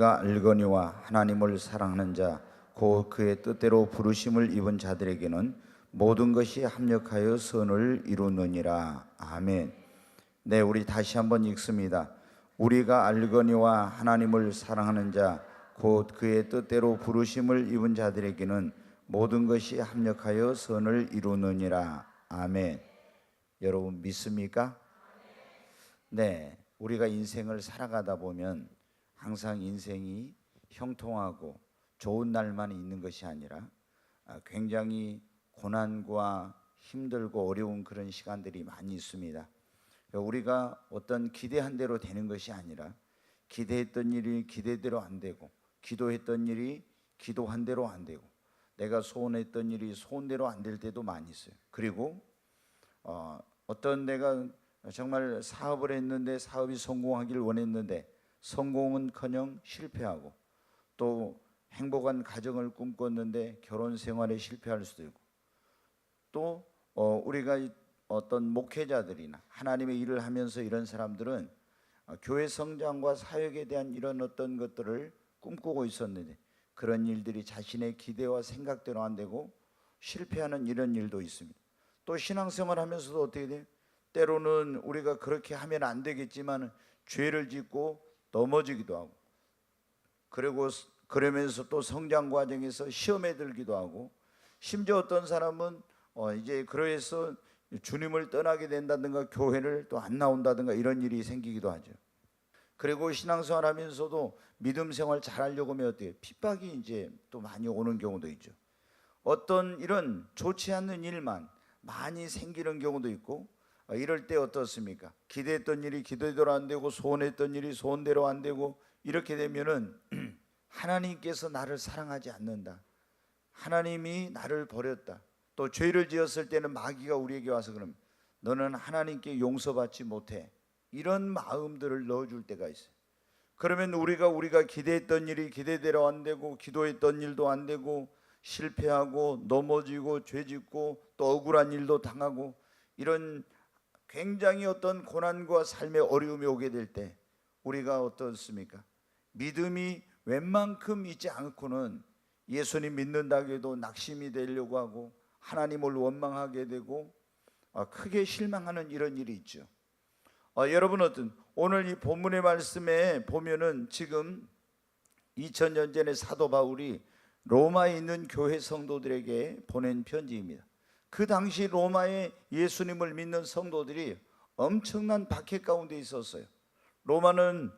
우리가 알거니와 하나님을 사랑하는 자 곧 그의 뜻대로 부르심을 입은 자들에게는 모든 것이 합력하여 선을 이루느니라. 아멘. 네, 우리 다시 한번 읽습니다. 우리가 알거니와 하나님을 사랑하는 자 곧 그의 뜻대로 부르심을 입은 자들에게는 모든 것이 합력하여 선을 이루느니라. 아멘. 여러분 믿습니까? 네, 우리가 인생을 살아가다 보면 항상 인생이 형통하고 좋은 날만 있는 것이 아니라 굉장히 고난과 힘들고 어려운 그런 시간들이 많이 있습니다. 우리가 어떤 기대한 대로 되는 것이 아니라 기대했던 일이 기대대로 안 되고, 기도했던 일이 기도한 대로 안 되고, 내가 소원했던 일이 소원대로 안 될 때도 많이 있어요. 그리고 어떤 내가 정말 사업을 했는데 사업이 성공하길 원했는데 성공은커녕 실패하고, 또 행복한 가정을 꿈꿨는데 결혼 생활에 실패할 수도 있고, 또 우리가 어떤 목회자들이나 하나님의 일을 하면서 이런 사람들은 교회 성장과 사역에 대한 이런 어떤 것들을 꿈꾸고 있었는데 그런 일들이 자신의 기대와 생각대로 안 되고 실패하는 이런 일도 있습니다. 또 신앙생활 하면서도 어떻게 돼요? 때로는 우리가 그렇게 하면 안 되겠지만 죄를 짓고 넘어지기도 하고, 그리고 그러면서 또 성장 과정에서 시험에 들기도 하고, 심지어 어떤 사람은 이제 그래서 주님을 떠나게 된다든가 교회를 또 안 나온다든가 이런 일이 생기기도 하죠. 그리고 신앙생활 하면서도 믿음 생활 잘하려고 하면 어떻게 핍박이 이제 또 많이 오는 경우도 있죠. 어떤 이런 좋지 않는 일만 많이 생기는 경우도 있고, 이럴 때 어떻습니까? 기대했던 일이 기대대로 안 되고 소원했던 일이 소원대로 안 되고, 이렇게 되면은 하나님께서 나를 사랑하지 않는다, 하나님이 나를 버렸다, 또 죄를 지었을 때는 마귀가 우리에게 와서 그러면 너는 하나님께 용서받지 못해, 이런 마음들을 넣어줄 때가 있어요. 그러면 우리가 기대했던 일이 기대대로 안 되고, 기도했던 일도 안 되고, 실패하고 넘어지고 죄짓고 또 억울한 일도 당하고, 이런 굉장히 어떤 고난과 삶의 어려움이 오게 될 때 우리가 어떻습니까? 믿음이 웬만큼 있지 않고는 예수님 믿는다고 해도 낙심이 되려고 하고 하나님을 원망하게 되고 크게 실망하는 이런 일이 있죠. 여러분 오늘 이 본문의 말씀에 보면은 지금 2000년 전에 사도 바울이 로마에 있는 교회 성도들에게 보낸 편지입니다. 그 당시 로마에 예수님을 믿는 성도들이 엄청난 박해 가운데 있었어요. 로마는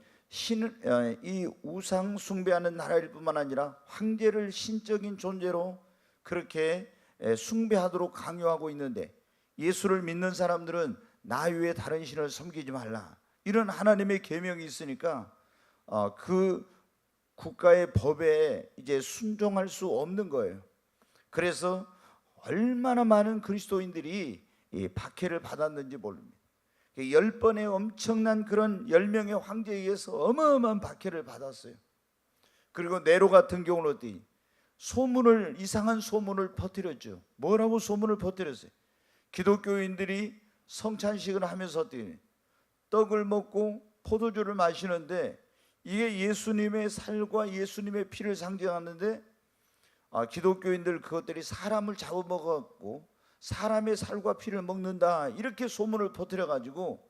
이 우상 숭배하는 나라일 뿐만 아니라 황제를 신적인 존재로 그렇게 숭배하도록 강요하고 있는데, 예수를 믿는 사람들은 나 외에 다른 신을 섬기지 말라, 이런 하나님의 계명이 있으니까 그 국가의 법에 이제 순종할 수 없는 거예요. 그래서 얼마나 많은 그리스도인들이 이 박해를 받았는지 모릅니다. 10번의 엄청난 그런 10명의 황제에 의해서 어마어마한 박해를 받았어요. 그리고 네로 같은 경우는 어디 이상한 소문을 퍼뜨렸죠. 뭐라고 소문을 퍼뜨렸어요? 기독교인들이 성찬식을 하면서 어떻게 떡을 먹고 포도주를 마시는데 이게 예수님의 살과 예수님의 피를 상징하는데 기독교인들 그것들이 사람을 잡아먹었고 사람의 살과 피를 먹는다, 이렇게 소문을 퍼뜨려 가지고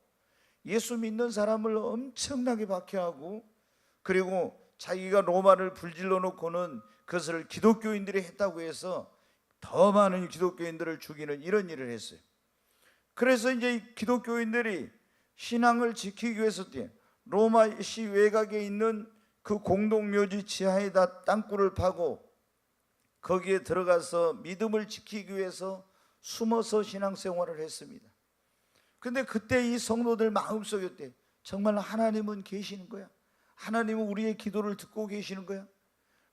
예수 믿는 사람을 엄청나게 박해하고, 그리고 자기가 로마를 불질러 놓고는 그것을 기독교인들이 했다고 해서 더 많은 기독교인들을 죽이는 이런 일을 했어요. 그래서 이제 기독교인들이 신앙을 지키기 위해서 로마시 외곽에 있는 그 공동묘지 지하에다 땅굴을 파고 거기에 들어가서 믿음을 지키기 위해서 숨어서 신앙생활을 했습니다. 근데 그때 이 성도들 마음속에 정말 하나님은 계시는 거야? 하나님은 우리의 기도를 듣고 계시는 거야?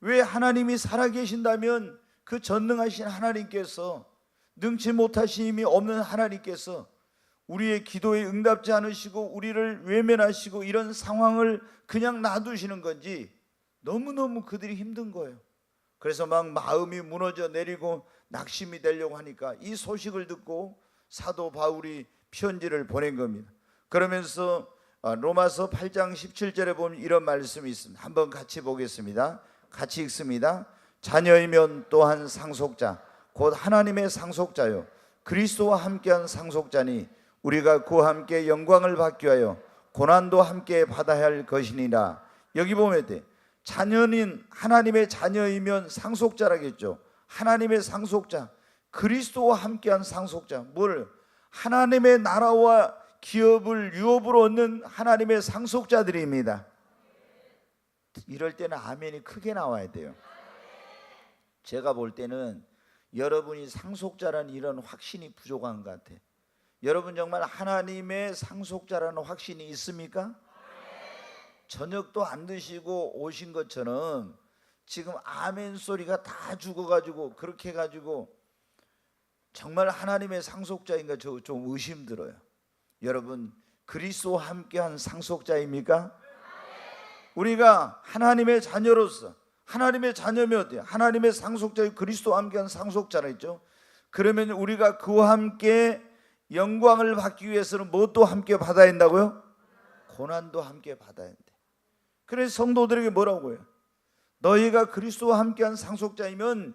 왜 하나님이 살아계신다면 그 전능하신 하나님께서, 능치 못하신 힘이 없는 하나님께서 우리의 기도에 응답지 않으시고 우리를 외면하시고 이런 상황을 그냥 놔두시는 건지 너무너무 그들이 힘든 거예요. 그래서 막 마음이 무너져 내리고 낙심이 되려고 하니까 이 소식을 듣고 사도 바울이 편지를 보낸 겁니다. 그러면서 로마서 8장 17절에 보면 이런 말씀이 있습니다. 한번 같이 보겠습니다. 같이 읽습니다. 자녀이면 또한 상속자 곧 하나님의 상속자요 그리스도와 함께한 상속자니 우리가 그와 함께 영광을 받기 위하여 고난도 함께 받아야 할 것이니라. 여기 보면 돼. 자녀는 하나님의 자녀이면 상속자라겠죠. 하나님의 상속자, 그리스도와 함께한 상속자. 뭘? 하나님의 나라와 기업을 유업으로 얻는 하나님의 상속자들입니다. 이럴 때는 아멘이 크게 나와야 돼요. 제가 볼 때는 여러분이 상속자라는 이런 확신이 부족한 것 같아요. 여러분 정말 하나님의 상속자라는 확신이 있습니까? 저녁도 안 드시고 오신 것처럼 지금 아멘 소리가 다 죽어가지고 그렇게 해가지고 정말 하나님의 상속자인가 좀 의심 들어요. 여러분 그리스도와 함께한 상속자입니까? 우리가 하나님의 자녀로서 하나님의 자녀면 어때요? 하나님의 상속자의 그리스도와 함께한 상속자라 했죠. 그러면 우리가 그와 함께 영광을 받기 위해서는 무엇도 함께 받아야 한다고요? 고난도 함께 받아야 한대. 그래서 성도들에게 뭐라고 해요? 너희가 그리스도와 함께한 상속자이면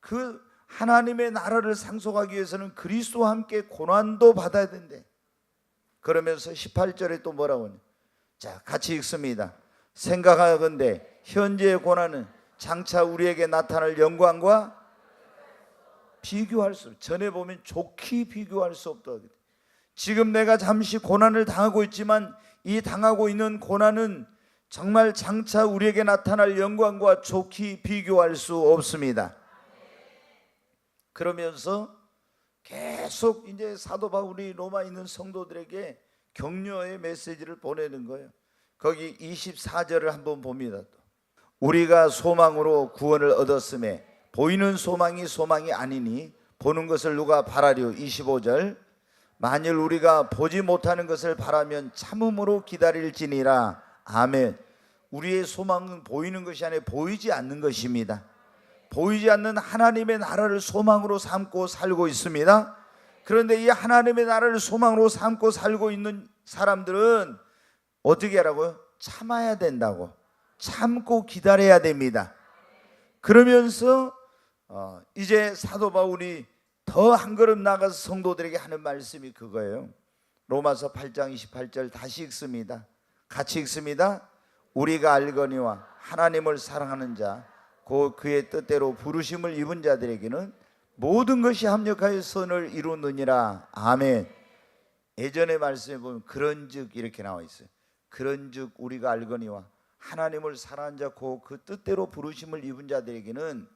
그 하나님의 나라를 상속하기 위해서는 그리스도와 함께 고난도 받아야 된대. 그러면서 18절에 또 뭐라고 하냐? 자, 같이 읽습니다. 생각하건대 현재의 고난은 장차 우리에게 나타날 영광과 비교할 수, 전에 보면 좋게 비교할 수 없다. 지금 내가 잠시 고난을 당하고 있지만 이 당하고 있는 고난은 정말 장차 우리에게 나타날 영광과 좋게 비교할 수 없습니다. 그러면서 계속 이제 사도 바울이 로마에 있는 성도들에게 격려의 메시지를 보내는 거예요. 거기 24절을 한번 봅니다. 우리가 소망으로 구원을 얻었음에 보이는 소망이 소망이 아니니 보는 것을 누가 바라려. 25절 만일 우리가 보지 못하는 것을 바라면 참음으로 기다릴지니라. 아멘. 우리의 소망은 보이는 것이 아니라 보이지 않는 것입니다. 보이지 않는 하나님의 나라를 소망으로 삼고 살고 있습니다. 그런데 이 하나님의 나라를 소망으로 삼고 살고 있는 사람들은 어떻게 하라고요? 참아야 된다고. 참고 기다려야 됩니다. 그러면서 이제 사도 바울이 더 한 걸음 나가서 성도들에게 하는 말씀이 그거예요. 로마서 8장 28절 다시 읽습니다. 같이 읽습니다. 우리가 알거니와 하나님을 사랑하는 자 곧 그의 뜻대로 부르심을 입은 자들에게는 모든 것이 합력하여 선을 이루느니라. 아멘. 예전의 말씀에 보면 그런즉 이렇게 나와 있어요. 그런즉 우리가 알거니와 하나님을 사랑하는 자 곧 그 뜻대로 부르심을 입은 자들에게는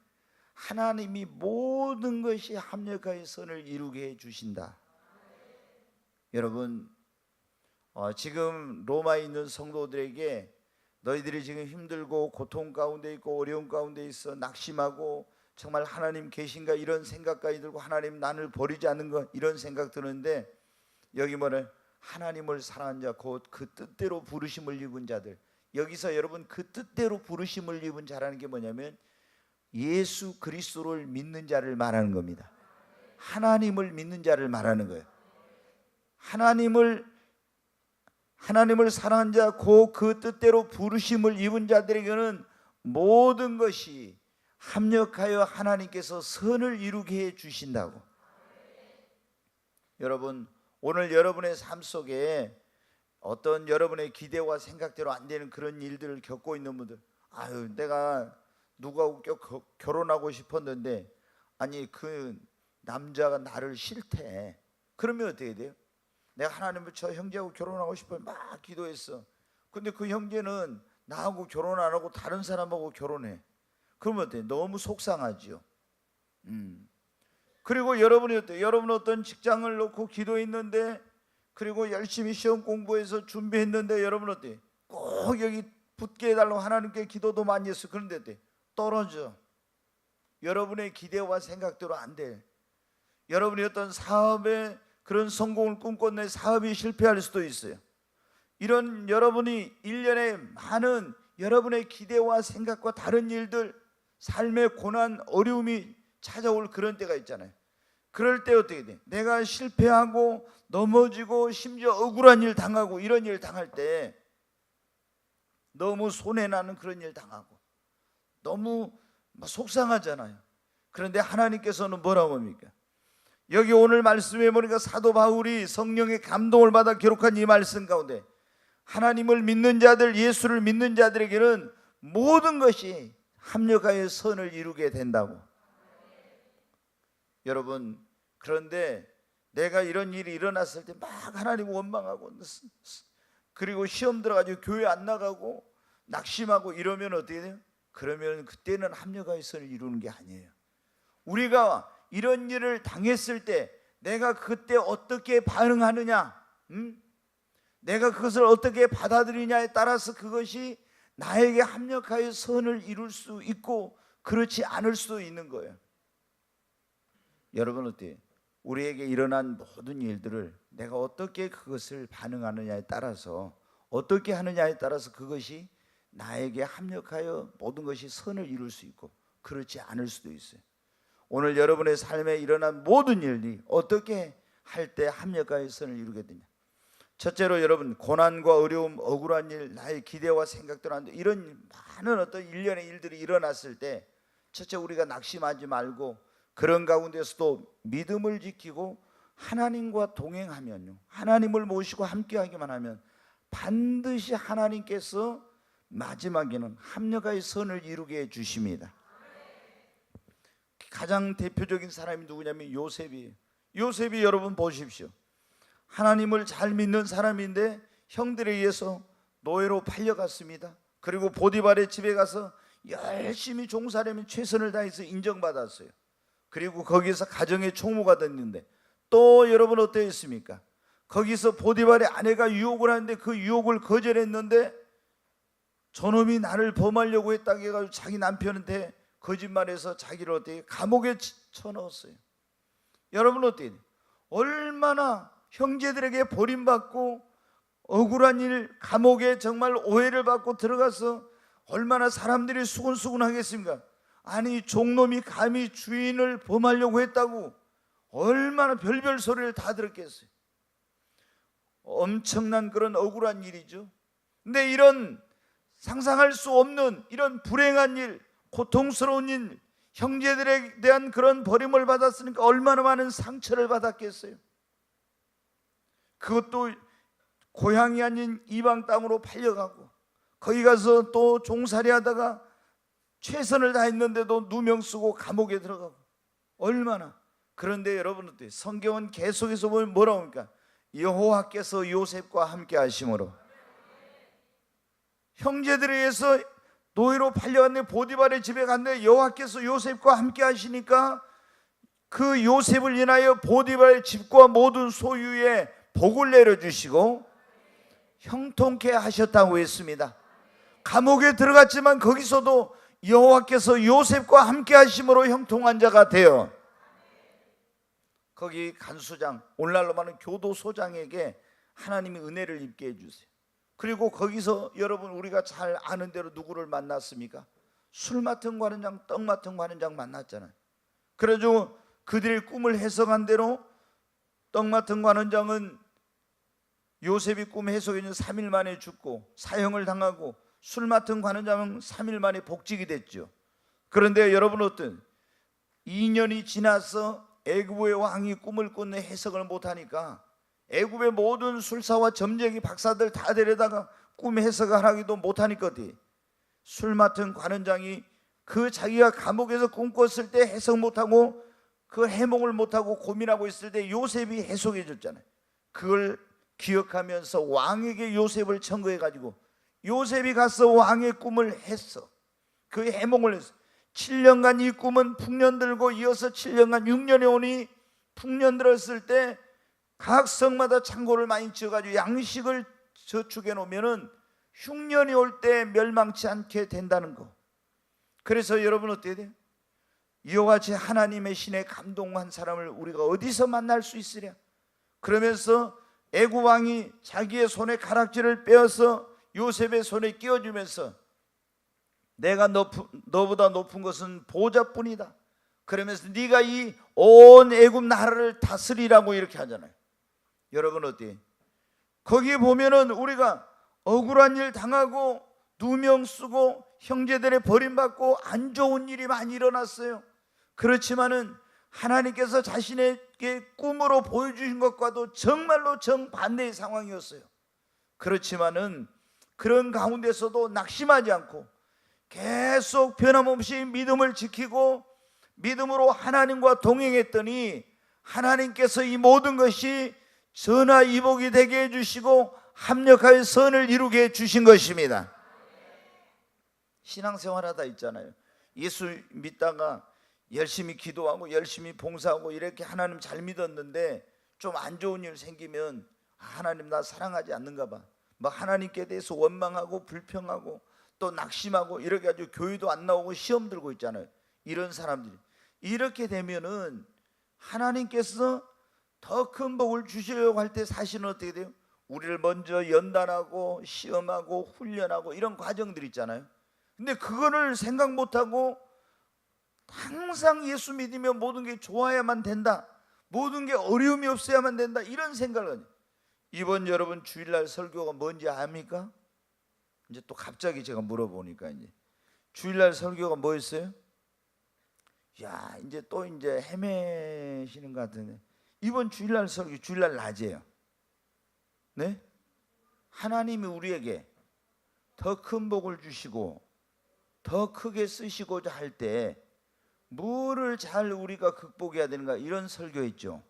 하나님이 모든 것이 합력하여 선을 이루게 해 주신다. 여러분 지금 로마에 있는 성도들에게 너희들이 지금 힘들고 고통 가운데 있고 어려움 가운데 있어 낙심하고 정말 하나님 계신가 이런 생각까지 들고 하나님 나를 버리지 않는 것 이런 생각 드는데 여기 뭐래? 하나님을 사랑하는 자 곧 그 뜻대로 부르심을 입은 자들. 여기서 여러분 그 뜻대로 부르심을 입은 자라는 게 뭐냐면 예수 그리스도를 믿는 자를 말하는 겁니다. 하나님을 믿는 자를 말하는 거예요. 하나님을 사랑하는 자 곧 그 뜻대로 부르심을 입은 자들에게는 모든 것이 합력하여 하나님께서 선을 이루게 해 주신다고. 여러분 오늘 여러분의 삶 속에 어떤 여러분의 기대와 생각대로 안 되는 그런 일들을 겪고 있는 분들, 아유 내가 누구하고 결혼하고 싶었는데 아니 그 남자가 나를 싫대. 그러면 어떻게 돼요? 내가 하나님을 저 형제하고 결혼하고 싶어요 막 기도했어. 근데 그 형제는 나하고 결혼 안 하고 다른 사람하고 결혼해. 그러면 어때요? 너무 속상하지요. 그리고 여러분이 어때요? 여러분 어떤 직장을 놓고 기도했는데 그리고 열심히 시험 공부해서 준비했는데 여러분 어때요? 꼭 여기 붙게 해달라고 하나님께 기도도 많이 했어요. 그런데 어때요? 떨어져. 여러분의 기대와 생각대로 안 돼. 여러분이 어떤 사업에 그런 성공을 꿈꿨는데 사업이 실패할 수도 있어요. 이런 여러분이 일련의 많은 여러분의 기대와 생각과 다른 일들, 삶의 고난, 어려움이 찾아올 그런 때가 있잖아요. 그럴 때 어떻게 돼? 내가 실패하고 넘어지고 심지어 억울한 일 당하고 이런 일 당할 때 너무 손해나는 그런 일 당하고 너무 속상하잖아요. 그런데 하나님께서는 뭐라고 합니까? 여기 오늘 말씀해 보니까 사도 바울이 성령의 감동을 받아 기록한 이 말씀 가운데 하나님을 믿는 자들, 예수를 믿는 자들에게는 모든 것이 합력하여 선을 이루게 된다고. 여러분, 그런데 내가 이런 일이 일어났을 때 막 하나님 원망하고 그리고 시험 들어가지고 교회 안 나가고 낙심하고 이러면 어떻게 돼요? 그러면 그때는 합력하여 선을 이루는 게 아니에요. 우리가 이런 일을 당했을 때 내가 그때 어떻게 반응하느냐, 내가 그것을 어떻게 받아들이냐에 따라서 그것이 나에게 합력하여 선을 이룰 수 있고 그렇지 않을 수도 있는 거예요. 여러분 어때요? 우리에게 일어난 모든 일들을 내가 어떻게 그것을 반응하느냐에 따라서 어떻게 하느냐에 따라서 그것이 나에게 합력하여 모든 것이 선을 이룰 수 있고 그렇지 않을 수도 있어요. 오늘 여러분의 삶에 일어난 모든 일이 어떻게 할 때 합력하여 선을 이루게 되냐. 첫째로 여러분, 고난과 어려움, 억울한 일, 나의 기대와 생각대로 안 돼, 이런 많은 어떤 일련의 일들이 일어났을 때 첫째 우리가 낙심하지 말고 그런 가운데서도 믿음을 지키고 하나님과 동행하면요, 하나님을 모시고 함께하기만 하면 반드시 하나님께서 마지막에는 합력하여 선을 이루게 해주십니다. 가장 대표적인 사람이 누구냐면 요셉이에요. 요셉이 여러분 보십시오. 하나님을 잘 믿는 사람인데 형들에 의해서 노예로 팔려갔습니다. 그리고 보디발의 집에 가서 열심히 종살이며 최선을 다해서 인정받았어요. 그리고 거기서 가정의 총무가 됐는데 또 여러분 어떠했습니까? 거기서 보디발의 아내가 유혹을 하는데 그 유혹을 거절했는데 저놈이 나를 범하려고 했다고 해가지고 자기 남편한테 거짓말해서 자기를 어떻게 감옥에 쳐넣었어요. 여러분 어때요? 얼마나 형제들에게 버림받고 억울한 일, 감옥에 정말 오해를 받고 들어가서 얼마나 사람들이 수군수군 하겠습니까? 아니 종놈이 감히 주인을 범하려고 했다고 얼마나 별별 소리를 다 들었겠어요. 엄청난 그런 억울한 일이죠. 근데 이런 상상할 수 없는 이런 불행한 일, 고통스러운 일, 형제들에 대한 그런 버림을 받았으니까 얼마나 많은 상처를 받았겠어요. 그것도 고향이 아닌 이방 땅으로 팔려가고 거기 가서 또 종살이 하다가 최선을 다했는데도 누명 쓰고 감옥에 들어가고 얼마나. 그런데 여러분 어때요? 성경은 계속해서 보면 뭐라고 합니까? 여호와께서 요셉과 함께 하심으로. 형제들에 의해서 노예로 팔려갔는데 보디발의 집에 갔는데 여호와께서 요셉과 함께 하시니까 그 요셉을 인하여 보디발의 집과 모든 소유에 복을 내려주시고 형통케 하셨다고 했습니다. 감옥에 들어갔지만 거기서도 여호와께서 요셉과 함께 하심으로 형통한 자가 되어 거기 간수장, 오늘날로 말하는 교도소장에게 하나님이 은혜를 입게 해주세요. 그리고 거기서 여러분 우리가 잘 아는 대로 누구를 만났습니까? 술 맡은 관원장, 떡 맡은 관원장 만났잖아요. 그래가지고 그들의 꿈을 해석한 대로 떡 맡은 관원장은 요셉이 꿈 해석에는 3일 만에 죽고 사형을 당하고 술 맡은 관원장은 3일 만에 복직이 됐죠. 그런데 여러분 어떤 2년이 지나서 애굽의 왕이 꿈을 꾼 해석을 못하니까 애굽의 모든 술사와 점쟁이 박사들 다 데려다가 꿈 해석을 하기도 못하니까 어디 술 맡은 관원장이 그 자기가 감옥에서 꿈 꿨을 때 해석 못하고 그 해몽을 못하고 고민하고 있을 때 요셉이 해석해 줬잖아요. 그걸 기억하면서 왕에게 요셉을 청구해가지고 요셉이 가서 왕의 꿈을 했어. 그 해몽을 했어. 7년간 이 꿈은 풍년 들고 이어서 7년간 6년에 오니 풍년 들었을 때 각 성마다 창고를 많이 지어가지고 양식을 저축해 놓으면은 흉년이 올 때 멸망치 않게 된다는 거. 그래서 여러분 어떻게 돼요? 이와 같이 하나님의 신에 감동한 사람을 우리가 어디서 만날 수 있으랴? 그러면서 애굽 왕이 자기의 손에 가락지를 빼어서 요셉의 손에 끼워주면서 내가 너보다 높은 것은 보좌뿐이다. 그러면서 네가 이 온 애굽 나라를 다스리라고 이렇게 하잖아요. 여러분 어때요? 거기에 보면은 우리가 억울한 일 당하고 누명 쓰고 형제들의 버림받고 안 좋은 일이 많이 일어났어요. 그렇지만은 하나님께서 자신에게 꿈으로 보여주신 것과도 정말로 정반대의 상황이었어요. 그렇지만은 그런 가운데서도 낙심하지 않고 계속 변함없이 믿음을 지키고 믿음으로 하나님과 동행했더니 하나님께서 이 모든 것이 전화위복이 되게 해주시고 합력하여 선을 이루게 해주신 것입니다. 신앙생활하다 있잖아요. 예수 믿다가 열심히 기도하고 열심히 봉사하고 이렇게 하나님 잘 믿었는데 좀 안 좋은 일 생기면 하나님 나 사랑하지 않는가 봐, 막 하나님께 대해서 원망하고 불평하고 또 낙심하고 이렇게 가지고 교회도 안 나오고 시험 들고 있잖아요. 이런 사람들이 이렇게 되면은 하나님께서 더 큰 복을 주시려고 할 때 사실은 어떻게 돼요? 우리를 먼저 연단하고 시험하고 훈련하고 이런 과정들이 있잖아요. 근데 그거를 생각 못하고 항상 예수 믿으면 모든 게 좋아야만 된다, 모든 게 어려움이 없어야만 된다, 이런 생각을 하죠. 이번 여러분 주일날 설교가 뭔지 압니까? 이제 또 갑자기 제가 물어보니까 이제 주일날 설교가 뭐였어요? 야, 이제 또 이제 헤매시는 것 같은데 이번 주일날 설교 주일날 낮이에요. 네? 하나님이 우리에게 더 큰 복을 주시고 더 크게 쓰시고자 할 때 뭐를 잘 우리가 극복해야 되는가, 이런 설교했죠.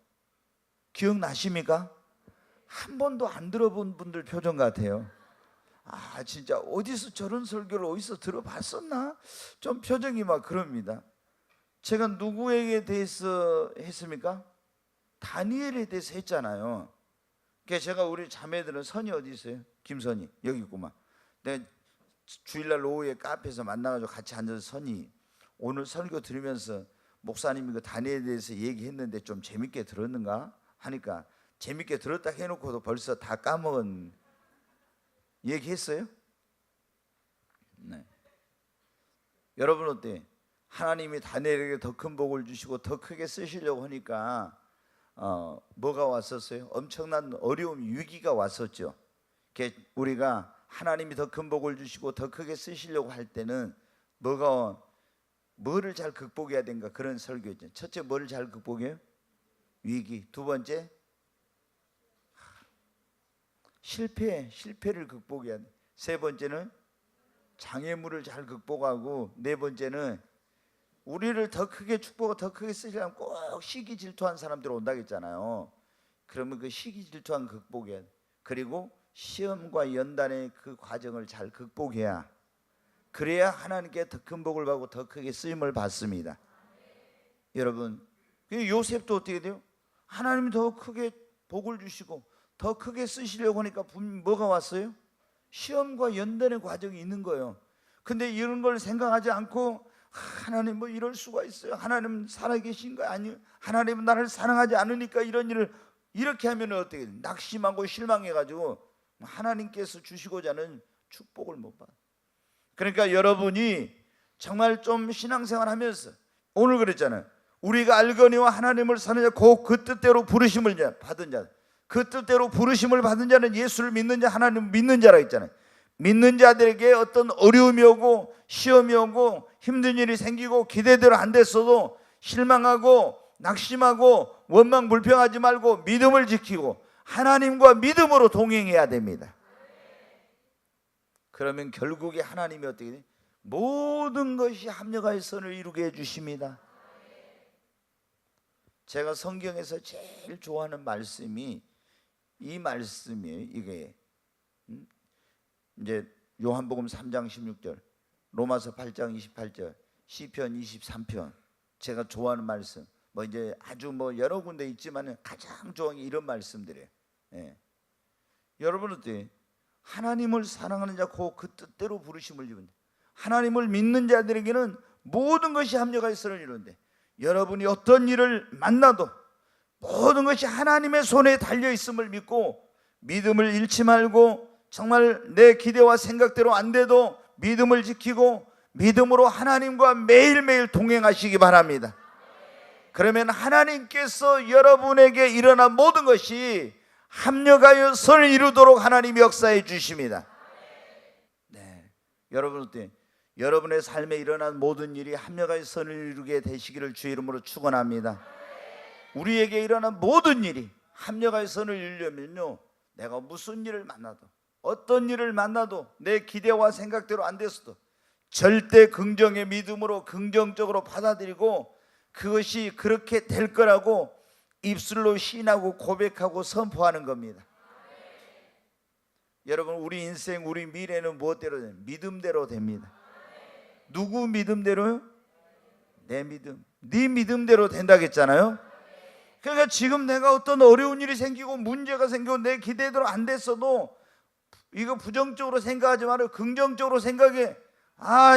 기억나십니까? 한 번도 안 들어본 분들 표정 같아요. 아, 진짜 어디서 저런 설교를 어디서 들어봤었나? 좀 표정이 막 그럽니다. 제가 누구에게 대해서 했습니까? 다니엘에 대해서 했잖아요. 그래서 제가 우리 자매들은 선이 어디 있어요? 김선이 여기 있구만. 내가 주일날 오후에 카페에서 만나가지고 같이 앉아서 선이 오늘 설교 들으면서 목사님이 그 다니엘에 대해서 얘기했는데 좀 재밌게 들었는가 하니까 재밌게 들었다 해놓고도 벌써 다 까먹은 얘기했어요? 네. 여러분 어때? 하나님이 다니엘에게 더 큰 복을 주시고 더 크게 쓰시려고 하니까 뭐가 왔었어요? 엄청난 어려움, 위기가 왔었죠. 우리가 하나님이 더 큰 복을 주시고 더 크게 쓰시려고 할 때는 뭐를 잘 극복해야 되는가, 그런 설교죠. 첫째, 뭐를 잘 극복해요? 위기. 두 번째, 실패를 극복해야 돼. 세 번째는 장애물을 잘 극복하고, 네 번째는 우리를 더 크게 축복하고 더 크게 쓰시려면 꼭 시기 질투한 사람들 온다고 했잖아요. 그러면 그 시기 질투한 극복해야 돼. 그리고 시험과 연단의 그 과정을 잘 극복해야, 그래야 하나님께 더 큰 복을 받고 더 크게 쓰임을 받습니다. 여러분, 요셉도 어떻게 돼요? 하나님이 더 크게 복을 주시고 더 크게 쓰시려고 하니까 뭐가 왔어요? 시험과 연단의 과정이 있는 거예요. 근데 이런 걸 생각하지 않고 하나님 뭐 이럴 수가 있어요? 하나님 살아계신 거 아니에요? 하나님은 나를 사랑하지 않으니까 이런 일을 이렇게 하면 어떻게 돼요? 낙심하고 실망해가지고 하나님께서 주시고자 하는 축복을 못 받아요. 그러니까 여러분이 정말 좀 신앙생활 하면서 오늘 그랬잖아요. 우리가 알거니와 하나님을 사는 자 곧 그 뜻대로 부르심을 받은 자, 그 뜻대로 부르심을 받은 자는 예수를 믿는 자, 하나님을 믿는 자라 했잖아요. 믿는 자들에게 어떤 어려움이 오고 시험이 오고 힘든 일이 생기고 기대대로 안 됐어도 실망하고 낙심하고 원망 불평하지 말고 믿음을 지키고 하나님과 믿음으로 동행해야 됩니다. 그러면 결국에 하나님이 어떻게 돼요? 모든 것이 합력하여 선을 이루게 해주십니다. 제가 성경에서 제일 좋아하는 말씀이 이 말씀이에요. 이게 이제 요한복음 3장 16절, 로마서 8장 28절, 시편 23편. 제가 좋아하는 말씀, 뭐 이제 아주 뭐 여러 군데 있지만 가장 좋아하는 게 이런 말씀들이에요. 예. 여러분 어때요? 하나님을 사랑하는 자 곧 그 뜻대로 부르심을 입은데, 하나님을 믿는 자들에게는 모든 것이 합력하여 선을 이루는데, 여러분이 어떤 일을 만나도 모든 것이 하나님의 손에 달려 있음을 믿고 믿음을 잃지 말고 정말 내 기대와 생각대로 안 돼도 믿음을 지키고 믿음으로 하나님과 매일매일 동행하시기 바랍니다. 그러면 하나님께서 여러분에게 일어난 모든 것이 합력하여 선을 이루도록 하나님이 역사해 주십니다. 네, 여러분의 삶에 일어난 모든 일이 합력하여 선을 이루게 되시기를 주의 이름으로 축원합니다. 우리에게 일어난 모든 일이 합력하여 선을 이루려면요, 내가 무슨 일을 만나도 어떤 일을 만나도 내 기대와 생각대로 안 됐어도 절대 긍정의 믿음으로 긍정적으로 받아들이고 그것이 그렇게 될 거라고 입술로 시인하고 고백하고 선포하는 겁니다. 여러분, 우리 인생, 우리 미래는 무엇대로 됩니까? 믿음대로 됩니다. 누구 믿음대로요? 내 믿음. 네 믿음대로 된다고 했잖아요. 그러니까 지금 내가 어떤 어려운 일이 생기고 문제가 생기고 내 기대대로 안 됐어도 이거 부정적으로 생각하지 말아요. 긍정적으로 생각해.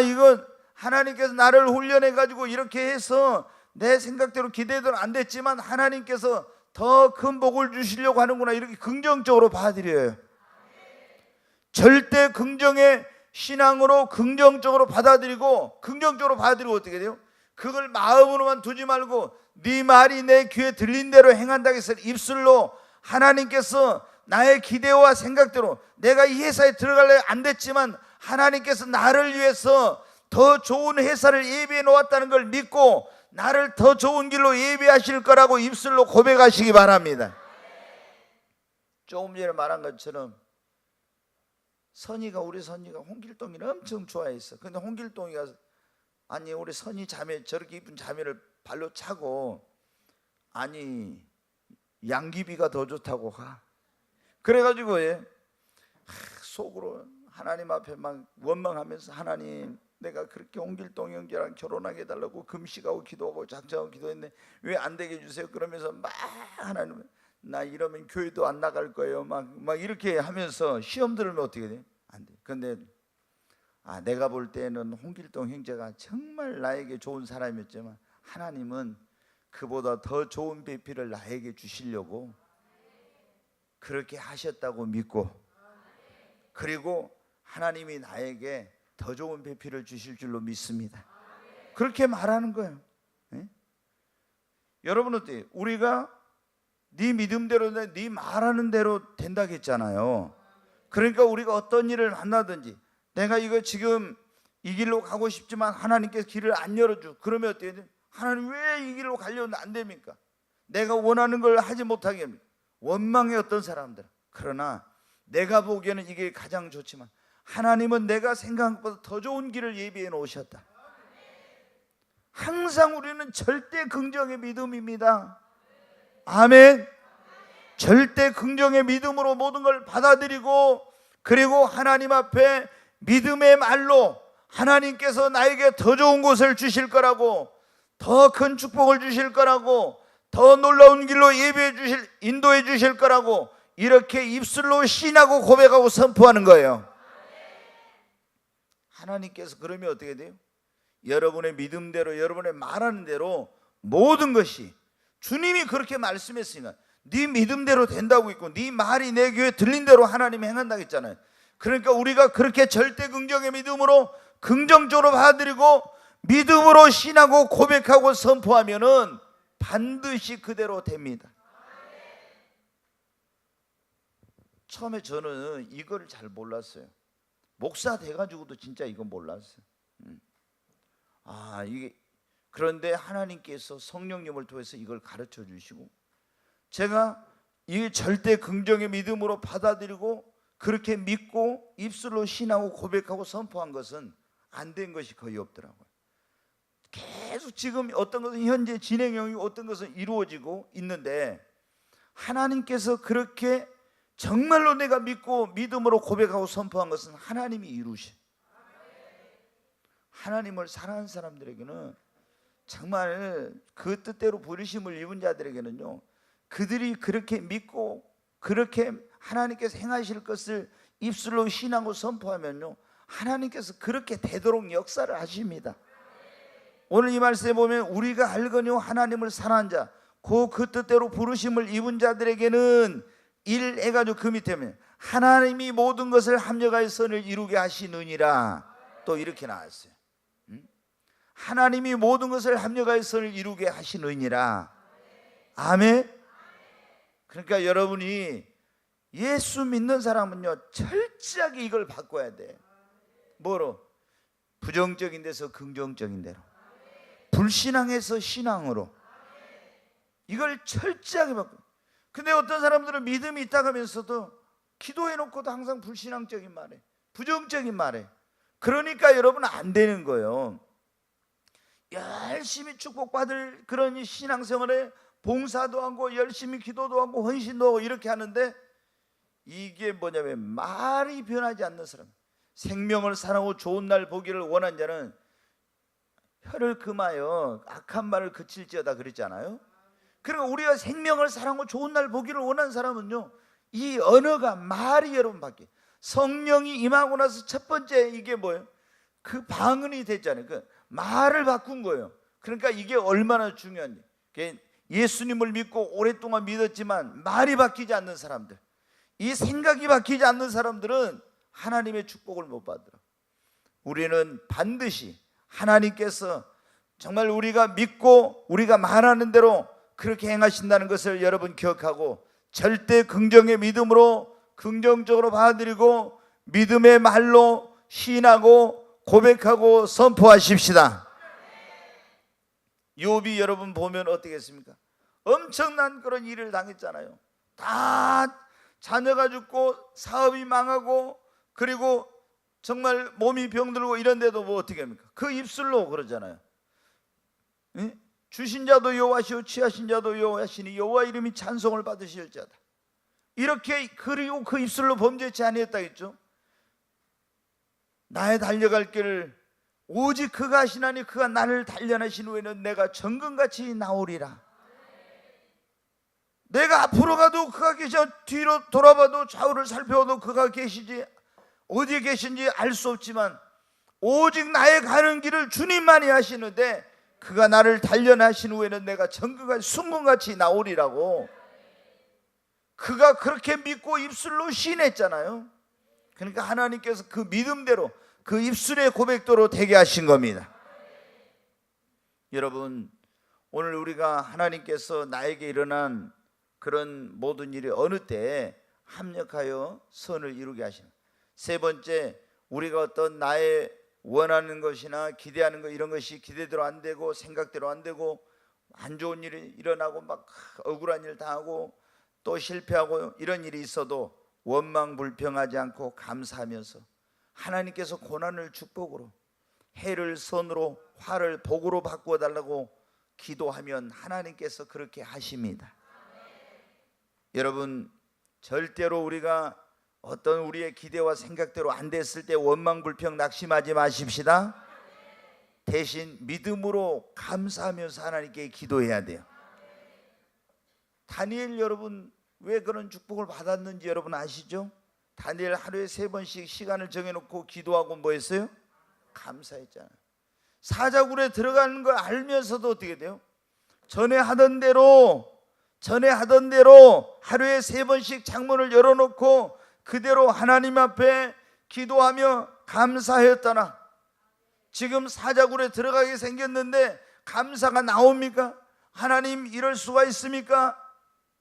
이건 하나님께서 나를 훈련해 가지고 이렇게 해서 내 생각대로 기대대로 안 됐지만 하나님께서 더 큰 복을 주시려고 하는구나, 이렇게 긍정적으로 받아들여요. 절대 긍정의 신앙으로 긍정적으로 받아들이고, 긍정적으로 받아들이고 어떻게 돼요? 그걸 마음으로만 두지 말고 네 말이 내 귀에 들린 대로 행한다고 해서 입술로 하나님께서 나의 기대와 생각대로 내가 이 회사에 들어갈래 안 됐지만 하나님께서 나를 위해서 더 좋은 회사를 예비해 놓았다는 걸 믿고 나를 더 좋은 길로 예비하실 거라고 입술로 고백하시기 바랍니다. 조금 전에 말한 것처럼 우리 선이가 홍길동이를 엄청 좋아했어. 근데 홍길동이가 우리 선이 자매, 저렇게 이쁜 자매를 발로 차고 양귀비가 더 좋다고 가. 그래가지고 속으로 하나님 앞에 막 원망하면서, 하나님, 내가 그렇게 홍길동 형제랑 결혼하게 해달라고 금식하고 기도하고 작정하고 기도했는데 왜 안 되게 해주세요? 그러면서 막 하나님, 나 이러면 교회도 안 나갈 거예요. 막 이렇게 하면서 시험 들으면 어떻게 돼? 안 돼. 근데 내가 볼 때는 홍길동 형제가 정말 나에게 좋은 사람이었지만 하나님은 그보다 더 좋은 배필을 나에게 주시려고 그렇게 하셨다고 믿고, 그리고 하나님이 나에게 더 좋은 배필을 주실 줄로 믿습니다. 그렇게 말하는 거예요. 여러분 어때요? 우리가 네 믿음대로, 네 말하는 대로 된다고 했잖아요. 그러니까 우리가 어떤 일을 만나든지 내가 이거 지금 이 길로 가고 싶지만 하나님께서 길을 안 열어줘. 그러면 어떻게 돼요? 하나님, 왜 이 길로 가려면 안 됩니까? 내가 원하는 걸 하지 못하게 합니까? 원망해, 어떤 사람들. 그러나 내가 보기에는 이게 가장 좋지만 하나님은 내가 생각한 것보다 더 좋은 길을 예비해 놓으셨다. 항상 우리는 절대 긍정의 믿음입니다. 아멘. 절대 긍정의 믿음으로 모든 걸 받아들이고, 그리고 하나님 앞에 믿음의 말로 하나님께서 나에게 더 좋은 곳을 주실 거라고, 더 큰 축복을 주실 거라고, 더 놀라운 길로 예비해 주실, 인도해 주실 거라고 이렇게 입술로 신하고 고백하고 선포하는 거예요. 하나님께서 그러면 어떻게 돼요? 여러분의 믿음대로, 여러분의 말하는 대로 모든 것이, 주님이 그렇게 말씀했으니까 네 믿음대로 된다고 있고 네 말이 내 귀에 들린 대로 하나님이 행한다고 했잖아요. 그러니까 우리가 그렇게 절대 긍정의 믿음으로 긍정적으로 받아들이고 믿음으로 신하고 고백하고 선포하면은 반드시 그대로 됩니다. 처음에 저는 이걸 잘 몰랐어요. 목사 돼가지고도 진짜 이건 몰랐어요. 이게, 그런데 하나님께서 성령님을 통해서 이걸 가르쳐 주시고, 제가 이 절대 긍정의 믿음으로 받아들이고 그렇게 믿고 입술로 신하고 고백하고 선포한 것은 안 된 것이 거의 없더라고요. 계속 지금 어떤 것은 현재 진행형이고 어떤 것은 이루어지고 있는데, 하나님께서 그렇게 정말로 내가 믿고 믿음으로 고백하고 선포한 것은 하나님이 이루신, 하나님을 사랑하는 사람들에게는, 정말 그 뜻대로 부르심을 입은 자들에게는요, 그들이 그렇게 믿고 그렇게 하나님께서 행하실 것을 입술로 신하고 선포하면요, 하나님께서 그렇게 되도록 역사를 하십니다. 오늘 이 말씀에 보면 우리가 알거니와 하나님을 사랑한 자, 그 뜻대로 부르심을 입은 자들에게는 일해가지고 그 밑에 하나님이 모든 것을 합력하여 선을 이루게 하시느니라, 또 이렇게 나왔어요. 하나님이 모든 것을 합력하여 선을 이루게 하시느니라. 아멘. 그러니까 여러분이 예수 믿는 사람은요, 철저하게 이걸 바꿔야 돼. 뭐로? 부정적인 데서 긍정적인 데로, 불신앙에서 신앙으로. 이걸 철저하게 바꿔. 근데 어떤 사람들은 믿음이 있다 하면서도 기도해놓고도 항상 불신앙적인 말해, 부정적인 말해. 그러니까 여러분 안 되는 거예요. 열심히 축복받을 그런 신앙생활에 봉사도 하고 열심히 기도도 하고 헌신도 하고 이렇게 하는데, 이게 뭐냐면 말이 변하지 않는 사람, 생명을 사랑하고 좋은 날 보기를 원한 자는 혀를 금하여 악한 말을 그칠지어다 그랬잖아요. 그러니까 우리가 생명을 사랑하고 좋은 날 보기를 원하는 사람은요, 이 언어가, 말이 여러분 바뀌어. 성령이 임하고 나서 첫 번째 이게 뭐예요? 그 방언이 됐잖아요. 그 말을 바꾼 거예요. 그러니까 이게 얼마나 중요한지. 예수님을 믿고 오랫동안 믿었지만 말이 바뀌지 않는 사람들, 이 생각이 바뀌지 않는 사람들은 하나님의 축복을 못 받더라. 우리는 반드시 하나님께서 정말 우리가 믿고 우리가 말하는 대로 그렇게 행하신다는 것을 여러분 기억하고, 절대 긍정의 믿음으로 긍정적으로 받아들이고 믿음의 말로 시인하고 고백하고 선포하십시다. 욥이 여러분 보면 어떻겠습니까? 엄청난 그런 일을 당했잖아요. 다 자녀가 죽고 사업이 망하고, 그리고 정말 몸이 병들고 이런데도 뭐 어떻게 합니까? 그 입술로 그러잖아요. 응? 주신 자도 여호와시오 취하신 자도 여호와시니 여호와 이름이 찬송을 받으실지어다. 이렇게, 그리고 그 입술로 범죄치 아니했다 했죠. 나의 달려갈 길을 오직 그가 하시나니 그가 나를 단련하신 후에는 내가 정금같이 나오리라. 내가 앞으로 가도 그가 계셔, 뒤로 돌아봐도 좌우를 살펴봐도 그가 계시지, 어디에 계신지 알 수 없지만 오직 나의 가는 길을 주님만이 하시는데 그가 나를 단련하신 후에는 내가 정금같이 순금같이 나오리라고. 그가 그렇게 믿고 입술로 시인했잖아요. 그러니까 하나님께서 그 믿음대로 그 입술의 고백대로 되게 하신 겁니다. 여러분, 오늘 우리가 하나님께서 나에게 일어난 그런 모든 일이 어느 때에 합력하여 선을 이루게 하시는. 세 번째, 우리가 어떤 나의 원하는 것이나 기대하는 것, 이런 것이 기대대로 안 되고 생각대로 안 되고 안 좋은 일이 일어나고 막 억울한 일 당하고 또 실패하고 이런 일이 있어도 원망불평하지 않고 감사하면서 하나님께서 고난을 축복으로, 해를 선으로, 화를 복으로 바꾸어 달라고 기도하면 하나님께서 그렇게 하십니다. 여러분, 절대로 우리가 어떤 우리의 기대와 생각대로 안 됐을 때 원망불평 낙심하지 마십시다. 대신 믿음으로 감사하면서 하나님께 기도해야 돼요. 다니엘 여러분 왜 그런 축복을 받았는지 여러분 아시죠? 다니엘 하루에 3번씩 시간을 정해놓고 기도하고 뭐 했어요? 감사했잖아요. 사자굴에 들어가는 걸 알면서도 어떻게 돼요? 전에 하던 대로 하루에 3번씩 창문을 열어놓고 그대로 하나님 앞에 기도하며 감사했더나 지금 사자굴에 들어가게 생겼는데 감사가 나옵니까? 하나님 이럴 수가 있습니까?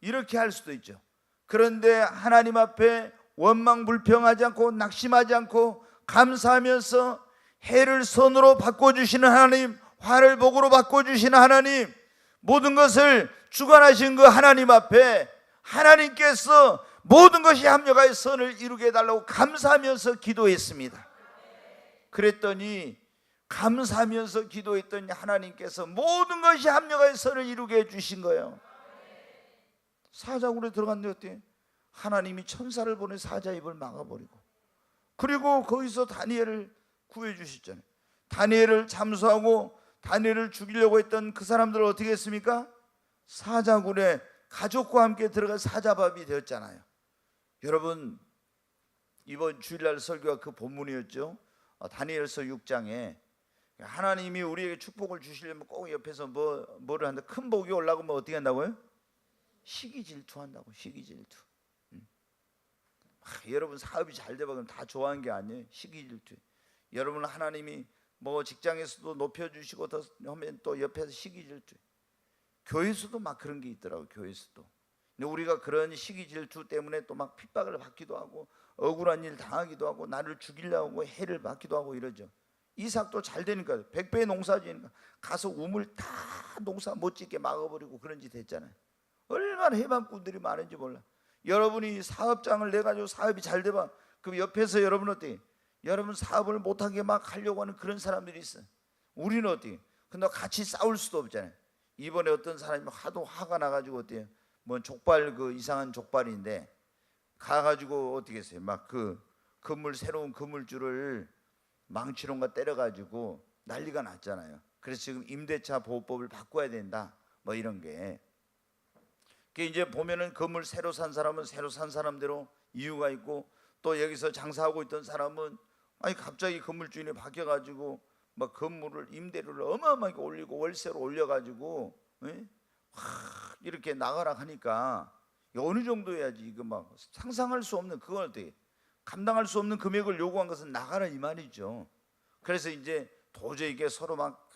이렇게 할 수도 있죠. 그런데 하나님 앞에 원망불평하지 않고 낙심하지 않고 감사하면서 해를 선으로 바꿔주시는 하나님, 화를 복으로 바꿔주시는 하나님, 모든 것을 주관하신 그 하나님 앞에 하나님께서 모든 것이 합력하여 선을 이루게 해달라고 감사하면서 기도했습니다. 그랬더니 감사하면서 기도했더니 하나님께서 모든 것이 합력하여 선을 이루게 해주신 거예요. 사자굴에 들어갔는데 어때요? 하나님이 천사를 보내 사자 입을 막아버리고, 그리고 거기서 다니엘을 구해주셨잖아요. 다니엘을 잠수하고 다니엘을 죽이려고 했던 그 사람들은 어떻게 했습니까? 사자굴에 가족과 함께 들어가 사자밥이 되었잖아요. 여러분, 이번 주일날 설교가 그 본문이었죠. 다니엘서 6장에 하나님이 우리에게 축복을 주시려면 꼭 옆에서 뭐를 한다. 큰 복이 올라오면 어떻게 한다고요? 시기 질투한다고. 시기 질투. 여러분 사업이 잘 되면 다 좋아하는 게 아니에요. 시기 질투. 여러분 하나님이 뭐 직장에서도 높여주시고 더 하면 또 옆에서 시기 질투. 교회에서도 막 그런 게 있더라고. 교회에서도. 근데 우리가 그런 시기 질투 때문에 또 막 핍박을 받기도 하고 억울한 일 당하기도 하고 나를 죽이려고 해를 받기도 하고 이러죠. 이삭도 잘 되니까 100배 농사 지니까 가서 우물 다 농사 못 짓게 막아버리고 그런 짓 했잖아요. 얼마나 해방꾼들이 많은지 몰라. 여러분이 사업장을 내가지고 사업이 잘 돼봐. 그럼 옆에서 여러분 어때? 여러분 사업을 못하게 막 하려고 하는 그런 사람들이 있어. 우리는 어때? 근데 같이 싸울 수도 없잖아요. 이번에 어떤 사람이 하도 화가 나가지고 어때요? 뭐 족발 그 이상한 족발인데 가가지고 어떻게 했어요? 막 그 건물 새로운 건물주를 망치론과 때려가지고 난리가 났잖아요. 그래서 지금 임대차 보호법을 바꿔야 된다. 뭐 이런 게. 그 이제 보면은 건물 새로 산 사람은 새로 산 사람대로 이유가 있고 또 여기서 장사하고 있던 사람은 아니 갑자기 건물주인이 바뀌어가지고 막 건물을 임대료를 어마어마하게 올리고 월세로 올려가지고 이렇게 나가라 하니까 어느 정도 해야지. 이거 막 상상할 수 없는 그걸 어떻게 감당할 수 없는 금액을 요구한 것은 나가라 이 말이죠. 그래서 이제 도저히 이게 서로 막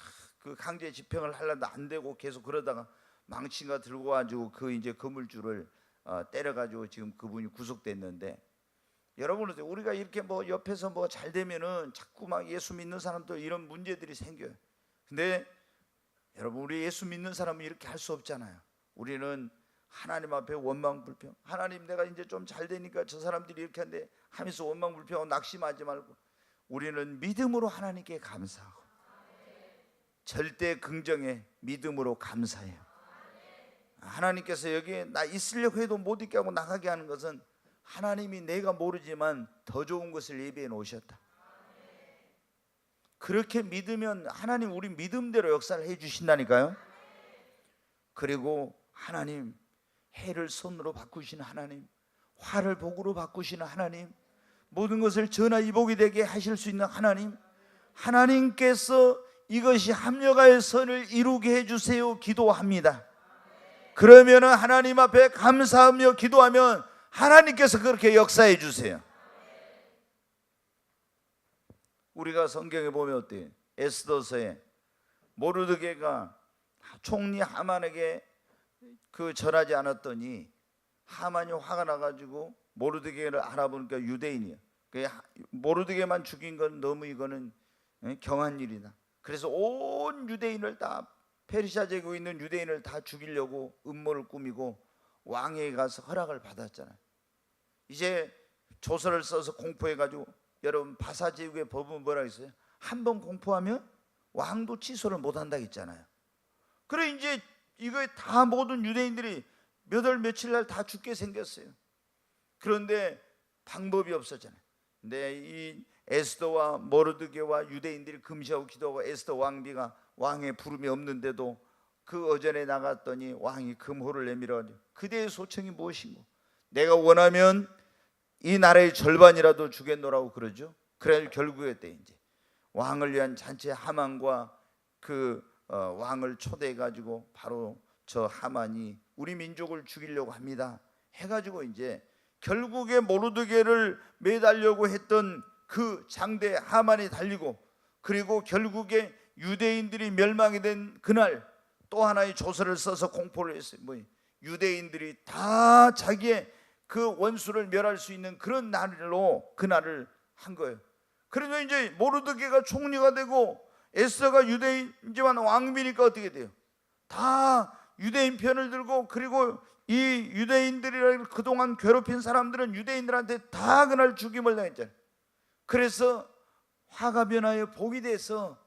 그 강제 집행을 하려다 안 되고 계속 그러다가 망치가 들고 가지고 그 이제 건물주를 때려가지고 지금 그분이 구속됐는데 여러분은 우리가 이렇게 뭐 옆에서 뭐 잘 되면은 자꾸 막 예수 믿는 사람도 이런 문제들이 생겨요. 근데 여러분 우리 예수 믿는 사람은 이렇게 할 수 없잖아요. 우리는 하나님 앞에 원망불평. 하나님 내가 이제 좀 잘 되니까 저 사람들이 이렇게 한데 하면서 원망불평하고 낙심하지 말고 우리는 믿음으로 하나님께 감사하고 절대 긍정의 믿음으로 감사해요. 하나님께서 여기에 나 있으려고 해도 못 있게 하고 나가게 하는 것은 하나님이 내가 모르지만 더 좋은 것을 예비해 놓으셨다. 그렇게 믿으면 하나님 우리 믿음대로 역사를 해 주신다니까요. 그리고 하나님 해를 손으로 바꾸시는 하나님, 화를 복으로 바꾸시는 하나님, 모든 것을 전화위복이 되게 하실 수 있는 하나님, 하나님께서 이것이 합력하여 선을 이루게 해주세요 기도합니다. 그러면 하나님 앞에 감사하며 기도하면 하나님께서 그렇게 역사해 주세요. 우리가 성경에 보면 어때요? 에스더서에 모르드게가 총리 하만에게 그 절하지 않았더니 하만이 화가 나가지고 모르드게를 알아보니까 유대인이에요. 모르드게만 죽인 건 너무 이거는 경한 일이다. 그래서 온 유대인을 다 페르시아 제국에 있는 유대인을 다 죽이려고 음모를 꾸미고 왕에게 가서 허락을 받았잖아요. 이제 조서를 써서 공포해가지고 여러분 바사 제국의 법은 뭐라 했어요? 한 번 공포하면 왕도 취소를 못한다 했잖아요. 그래 이제 이거 다 모든 유대인들이 몇 월 며칠 날 다 죽게 생겼어요. 그런데 방법이 없었잖아요. 근데 이 에스더와 모르드게와 유대인들이 금시하고 기도하고 에스더 왕비가 왕의 부름이 없는데도 그 어전에 나갔더니 왕이 금호를 내밀어 그대의 소청이 무엇인고 내가 원하면 이 나라의 절반이라도 주겠노라고 그러죠. 그래서 결국에 때 이제 왕을 위한 잔치 하만과 그 왕을 초대해 가지고 바로 저 하만이 우리 민족을 죽이려고 합니다 해가지고 이제 결국에 모르드게를 매달려고 했던 그 장대 하만이 달리고 그리고 결국에 유대인들이 멸망이 된 그날 또 하나의 조서를 써서 공포를 했어요. 유대인들이 다 자기의 그 원수를 멸할 수 있는 그런 날로 그날을 한 거예요. 그래서 이제 모르드게가 총리가 되고 에스더가 유대인지만 왕비니까 어떻게 돼요? 다 유대인 편을 들고 그리고 이 유대인들이랑 그동안 괴롭힌 사람들은 유대인들한테 다 그날 죽임을 당했잖아요. 그래서 화가 변하여 복이 돼서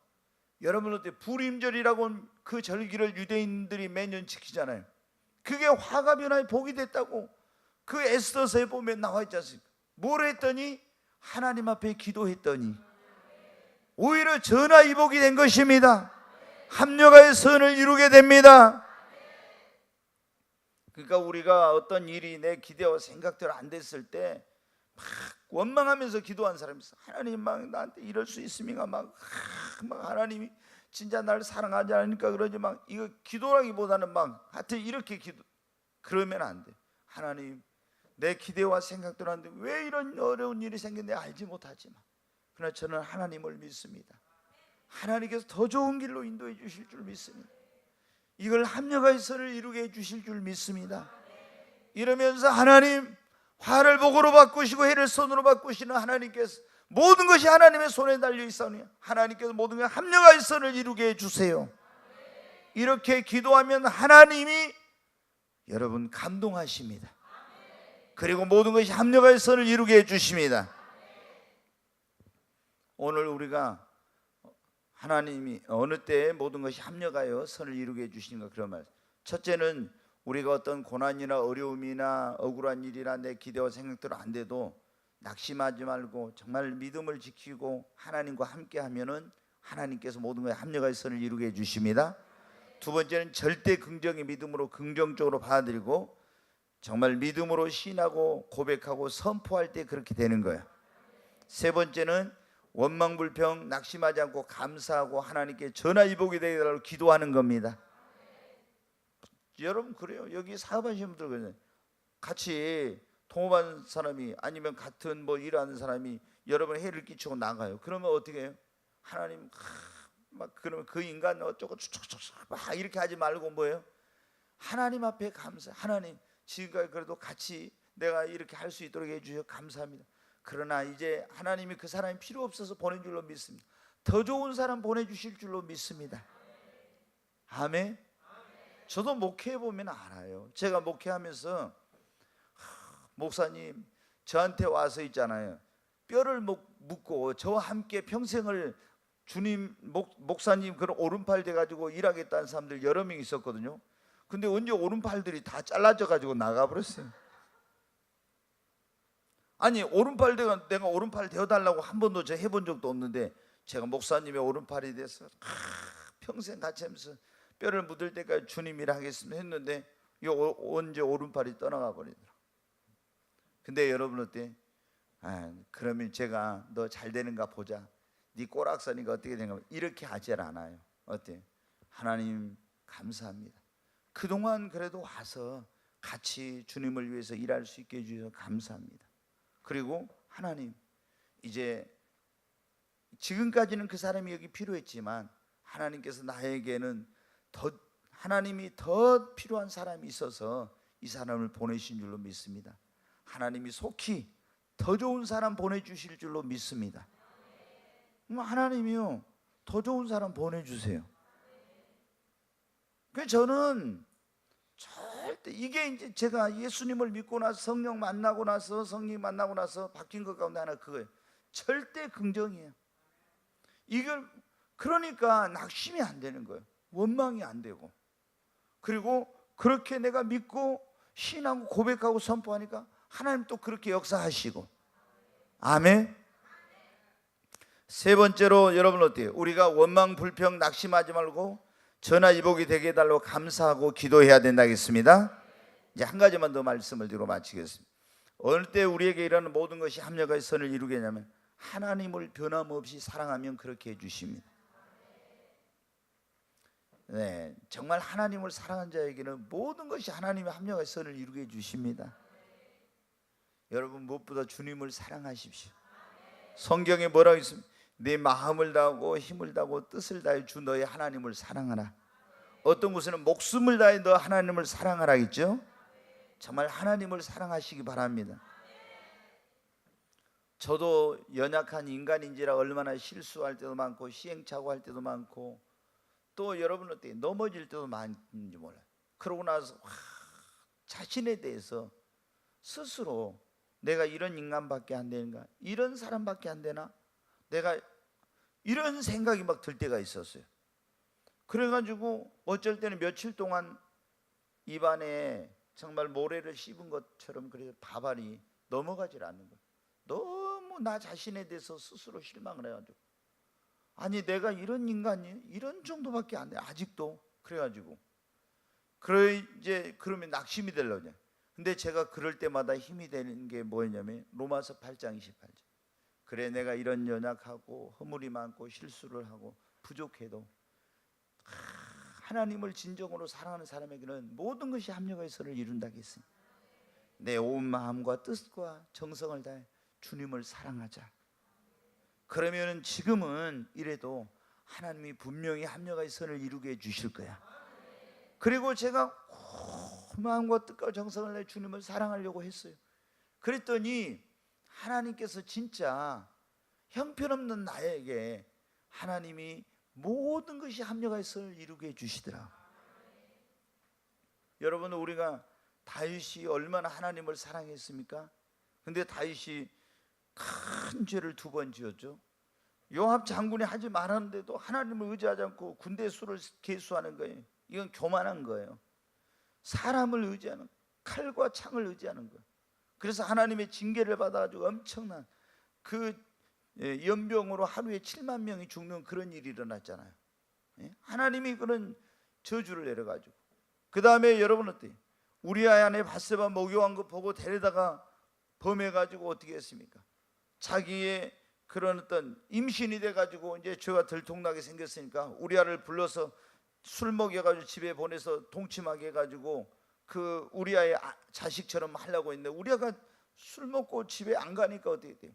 여러분 어때 불임절이라고 그 절기를 유대인들이 매년 지키잖아요. 그게 화가 변하여 복이 됐다고 그 에스더서에 보면 나와 있지 않습니까? 뭘 했더니 하나님 앞에 기도했더니 오히려 전화위복이 된 것입니다. 합력하여 선을 이루게 됩니다. 그러니까 우리가 어떤 일이 내 기대와 생각대로 안 됐을 때 막 원망하면서 기도한 사람이 있어. 하나님 막 나한테 이럴 수 있습니까? 막 하나님이 진짜 나를 사랑하지 않으니까 그러지 막 이거 기도라기보다는 막 하여튼 이렇게 기도 그러면 안 돼. 하나님 내 기대와 생각대로 안 돼. 왜 이런 어려운 일이 생겼는지 알지 못하지만 그러나 저는 하나님을 믿습니다. 하나님께서 더 좋은 길로 인도해 주실 줄 믿습니다. 이걸 합력의 선을 이루게 해 주실 줄 믿습니다. 이러면서 하나님, 화를 복으로 바꾸시고 해를 선으로 바꾸시는 하나님께서 모든 것이 하나님의 손에 달려 있사오니 하나님께서 모든 것 합력의 선을 이루게 해 주세요. 이렇게 기도하면 하나님이 여러분 감동하십니다. 그리고 모든 것이 합력의 선을 이루게 해 주십니다. 오늘 우리가 하나님이 어느 때에 모든 것이 합력하여 선을 이루게 해 주시는가, 그런 말. 첫째는 우리가 어떤 고난이나 어려움이나 억울한 일이나 내 기대와 생각대로 안 돼도 낙심하지 말고 정말 믿음을 지키고 하나님과 함께 하면은 하나님께서 모든 것에 합력의 선을 이루게 해 주십니다. 두 번째는 절대 긍정의 믿음으로 긍정적으로 받아들이고 정말 믿음으로 시인하고 고백하고 선포할 때 그렇게 되는 거예요. 세 번째는 원망불평 낙심하지 않고 감사하고 하나님께 전화위복이 되게 달라고 기도하는 겁니다. 여러분 그래요. 여기 사업하시는 분들 그래요. 같이 동업하는 사람이 아니면 같은 뭐 일하는 사람이 여러분 해를 끼치고 나가요. 그러면 어떻게 해요? 하나님 막 그러면 그 인간 어쩌고 막 이렇게 하지 말고 뭐예요? 하나님 앞에 감사. 하나님 지금까지 그래도 같이 내가 이렇게 할 수 있도록 해주셔서 감사합니다. 그러나 이제 하나님이 그 사람이 필요 없어서 보낸 줄로 믿습니다. 더 좋은 사람 보내주실 줄로 믿습니다. 아멘. 저도 목회해 보면 알아요. 제가 목회하면서 목사님 저한테 와서 있잖아요. 뼈를 묻고 저와 함께 평생을 주님 목사님 그런 오른팔 돼가지고 일하겠다는 사람들 여러 명 있었거든요. 근데 언제 오른팔들이 다 잘라져 가지고 나가버렸어요. 아니 오른팔 내가 오른팔 되어달라고 한 번도 저 해본 적도 없는데 제가 목사님의 오른팔이 돼서 평생 같이 하면서 뼈를 묻을 때까지 주님 일하겠습니다 했는데 언제 오른팔이 떠나가 버리더라고요. 근데 여러분 어때? 그러면 제가 너 잘 되는가 보자. 네 꼬락서니까 어떻게 되는가 이렇게 하질 않아요. 어때? 하나님 감사합니다. 그동안 그래도 와서 같이 주님을 위해서 일할 수 있게 해주셔서 감사합니다. 그리고 하나님 이제 지금까지는 그 사람이 여기 필요했지만 하나님께서 나에게는 하나님이 더 필요한 사람이 있어서 이 사람을 보내신 줄로 믿습니다. 하나님이 속히 더 좋은 사람 보내주실 줄로 믿습니다. 하나님이요 더 좋은 사람 보내주세요. 그래서 저는 절대 이게 이제 제가 예수님을 믿고 나서 성령 만나고 나서 성령 만나고 나서 바뀐 것 가운데 하나 그거예요. 절대 긍정이에요. 이걸 그러니까 낙심이 안 되는 거예요. 원망이 안 되고 그리고 그렇게 내가 믿고 신하고 고백하고 선포하니까 하나님 또 그렇게 역사하시고 아멘. 세 번째로 여러분 어때요? 우리가 원망 불평 낙심하지 말고 전화위복이 되게 해달라고 감사하고 기도해야 된다겠습니다. 이제 한 가지만 더 말씀을 드리고 마치겠습니다. 어느 때 우리에게 일하는 모든 것이 합력의 선을 이루겠냐면 하나님을 변함없이 사랑하면 그렇게 해주십니다. 네, 정말 하나님을 사랑한 자에게는 모든 것이 하나님의 합력의 선을 이루게 해주십니다. 여러분 무엇보다 주님을 사랑하십시오. 성경에 뭐라고 있습니까? 내 마음을 다하고 힘을 다하고 뜻을 다해 주 너의 하나님을 사랑하라. 어떤 곳에는 목숨을 다해 너 하나님을 사랑하라 했죠. 정말 하나님을 사랑하시기 바랍니다. 저도 연약한 인간인지라 얼마나 실수할 때도 많고 시행착오할 때도 많고 또 여러분 어때요? 넘어질 때도 많은지 몰라요. 그러고 나서 자신에 대해서 스스로 내가 이런 인간밖에 안 되는가? 이런 사람밖에 안 되나? 내가 이런 생각이 막 들 때가 있었어요. 그래가지고 어쩔 때는 며칠 동안 입안에 정말 모래를 씹은 것처럼 그래서 밥알이 넘어가질 않는 거예요. 너무 나 자신에 대해서 스스로 실망을 해가지고 아니 내가 이런 인간이 이런 정도밖에 안 돼 아직도. 그래가지고 이제 그러면 낙심이 되려고. 근데 제가 그럴 때마다 힘이 되는 게 뭐였냐면 로마서 8장 28절. 그래 내가 이런 연약하고 허물이 많고 실수를 하고 부족해도 하나님을 진정으로 사랑하는 사람에게는 모든 것이 합력의 선을 이룬다고 했습니다. 내 온 마음과 뜻과 정성을 다해 주님을 사랑하자. 그러면 지금은 이래도 하나님이 분명히 합력의 선을 이루게 해주실 거야. 그리고 제가 마음과 뜻과 정성을 내 주님을 사랑하려고 했어요. 그랬더니 하나님께서 진짜 형편없는 나에게 하나님이 모든 것이 합력의 선을 이루게 해주시더라. 여러분, 우리가 다윗이 얼마나 하나님을 사랑했습니까? 근데 다윗이 큰 죄를 2번 지었죠. 요압 장군이 하지 말았는데도 하나님을 의지하지 않고 군대 수를 계수하는 거예요. 이건 교만한 거예요. 사람을 의지하는, 칼과 창을 의지하는 거예요. 그래서 하나님의 징계를 받아가지고 엄청난 그 연병으로 하루에 7만 명이 죽는 그런 일이 일어났잖아요. 하나님이 그런 저주를 내려가지고, 그 다음에 여러분 어때요? 우리아의 아내 밧세바 목욕한 거 보고 데려다가 범해가지고 어떻게 했습니까? 자기의 그런 어떤 임신이 돼가지고 이제 죄가 들통나게 생겼으니까 우리아를 불러서 술 먹여가지고 집에 보내서 동침하게 해가지고 그 우리아의 자식처럼 하려고 했는데 우리아가 술 먹고 집에 안 가니까 어떻게 돼요?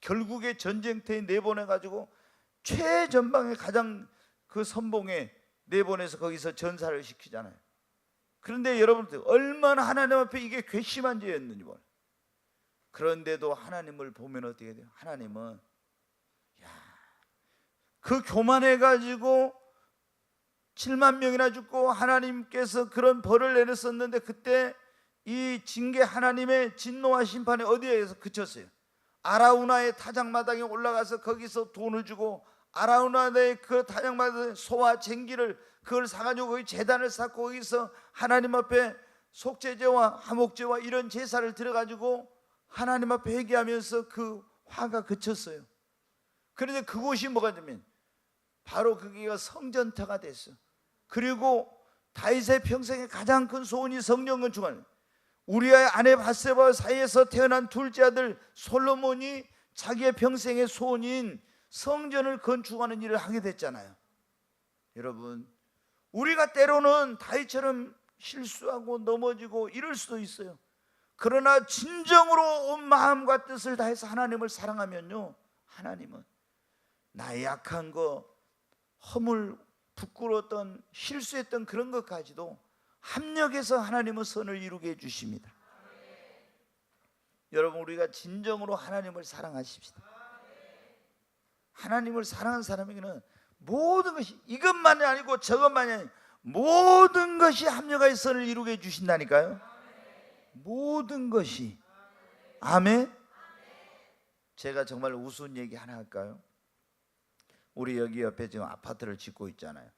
결국에 전쟁터에 내보내가지고 최전방에 가장 그 선봉에 내보내서 거기서 전사를 시키잖아요. 그런데 여러분들 얼마나 하나님 앞에 이게 괘씸한 죄였는지 몰라요. 그런데도 하나님을 보면 어떻게 돼요? 하나님은 그 교만해가지고 7만 명이나 죽고 하나님께서 그런 벌을 내렸었는데 그때 이 징계 하나님의 진노와 심판이 어디에서 그쳤어요? 아라우나의 타작마당에 올라가서 거기서 돈을 주고 아라우나의 그 타작마당에 소와 쟁기를 그걸 사가지고 거기 제단을 쌓고 거기서 하나님 앞에 속죄제와 화목제와 이런 제사를 드려가지고 하나님 앞에 회개하면서 그 화가 그쳤어요. 그런데 그곳이 뭐가 되면 바로 거기가 성전터가 됐어. 그리고 다윗의 평생에 가장 큰 소원이 성전 건축하는, 우리아의 아내 밧세바 사이에서 태어난 둘째 아들 솔로몬이 자기의 평생의 소원인 성전을 건축하는 일을 하게 됐잖아요. 여러분, 우리가 때로는 다윗처럼 실수하고 넘어지고 이럴 수도 있어요. 그러나 진정으로 온 마음과 뜻을 다해서 하나님을 사랑하면요, 하나님은 나의 약한 거, 허물, 부끄러웠던, 실수했던 그런 것까지도 합력해서 하나님은 선을 이루게 해주십니다. 여러분, 우리가 진정으로 하나님을 사랑하십시다. 하나님을 사랑하는 사람에게는 모든 것이, 이것만이 아니고 저것만이 아니고 모든 것이 합력의 선을 이루게 해주신다니까요. 모든 것이. 아멘. 제가 정말 우스운 얘기 하나 할까요? 우리 여기 옆에 지금 아파트를 짓고 있잖아요.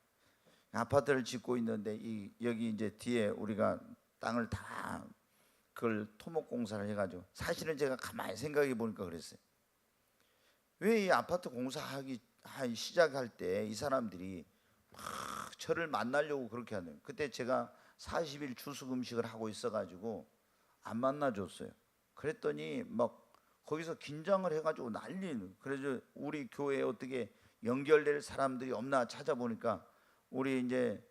아파트를 짓고 있는데 여기 이제 뒤에 우리가 땅을 다 그걸 토목공사를 해가지고, 사실은 제가 가만히 생각해 보니까 그랬어요. 왜 이 아파트 공사하기 시작할 때 이 사람들이 막 저를 만나려고 그렇게 하는, 그때 제가 40일 추수 금식을 하고 있어가지고 안 만나줬어요. 그랬더니 막 거기서 긴장을 해가지고 난리는. 그래서 우리 교회에 어떻게 연결될 사람들이 없나 찾아보니까 우리 이제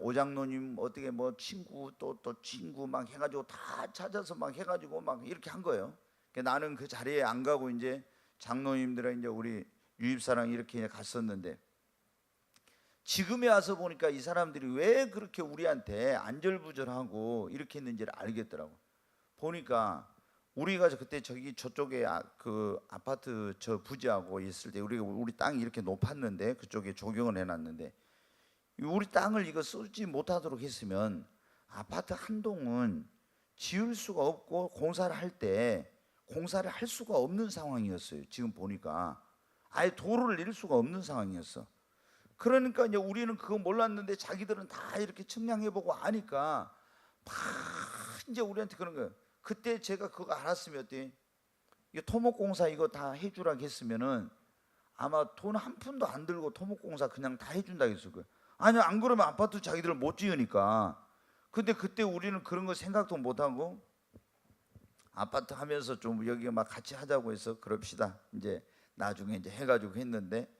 오장로님 어떻게 뭐 친구 또 친구 막 해가지고 다 찾아서 막 해가지고 막 이렇게 한 거예요. 나는 그 자리에 안 가고 이제 장로님들은 이제 우리 유입사랑 이렇게 갔었는데, 지금에 와서 보니까 이 사람들이 왜 그렇게 우리한테 안절부절하고 이렇게 했는지를 알겠더라고. 보니까 우리가 그때 저쪽에 그 아파트 저 부지하고 있을 때 우리 땅이 이렇게 높았는데 그쪽에 조경을 해놨는데, 우리 땅을 이거 쓰지 못하도록 했으면 아파트 한 동은 지을 수가 없고 공사를 할 때 공사를 할 수가 없는 상황이었어요. 지금 보니까 아예 도로를 낼 수가 없는 상황이었어. 그러니까 이제 우리는 그거 몰랐는데 자기들은 다 이렇게 측량해보고 아니까 막 이제 우리한테 그런 거예요. 그때 제가 그거 알았으면 어때? 이 토목공사 이거 다 해주라고 했으면은 아마 돈 한 푼도 안 들고 토목공사 그냥 다 해준다고 했을 거예요. 아니, 안 그러면 아파트 자기들 못 지으니까. 근데 그때 우리는 그런 거 생각도 못 하고 아파트 하면서 좀 여기 막 같이 하자고 해서 그럽시다. 이제 나중에 이제 해가지고 했는데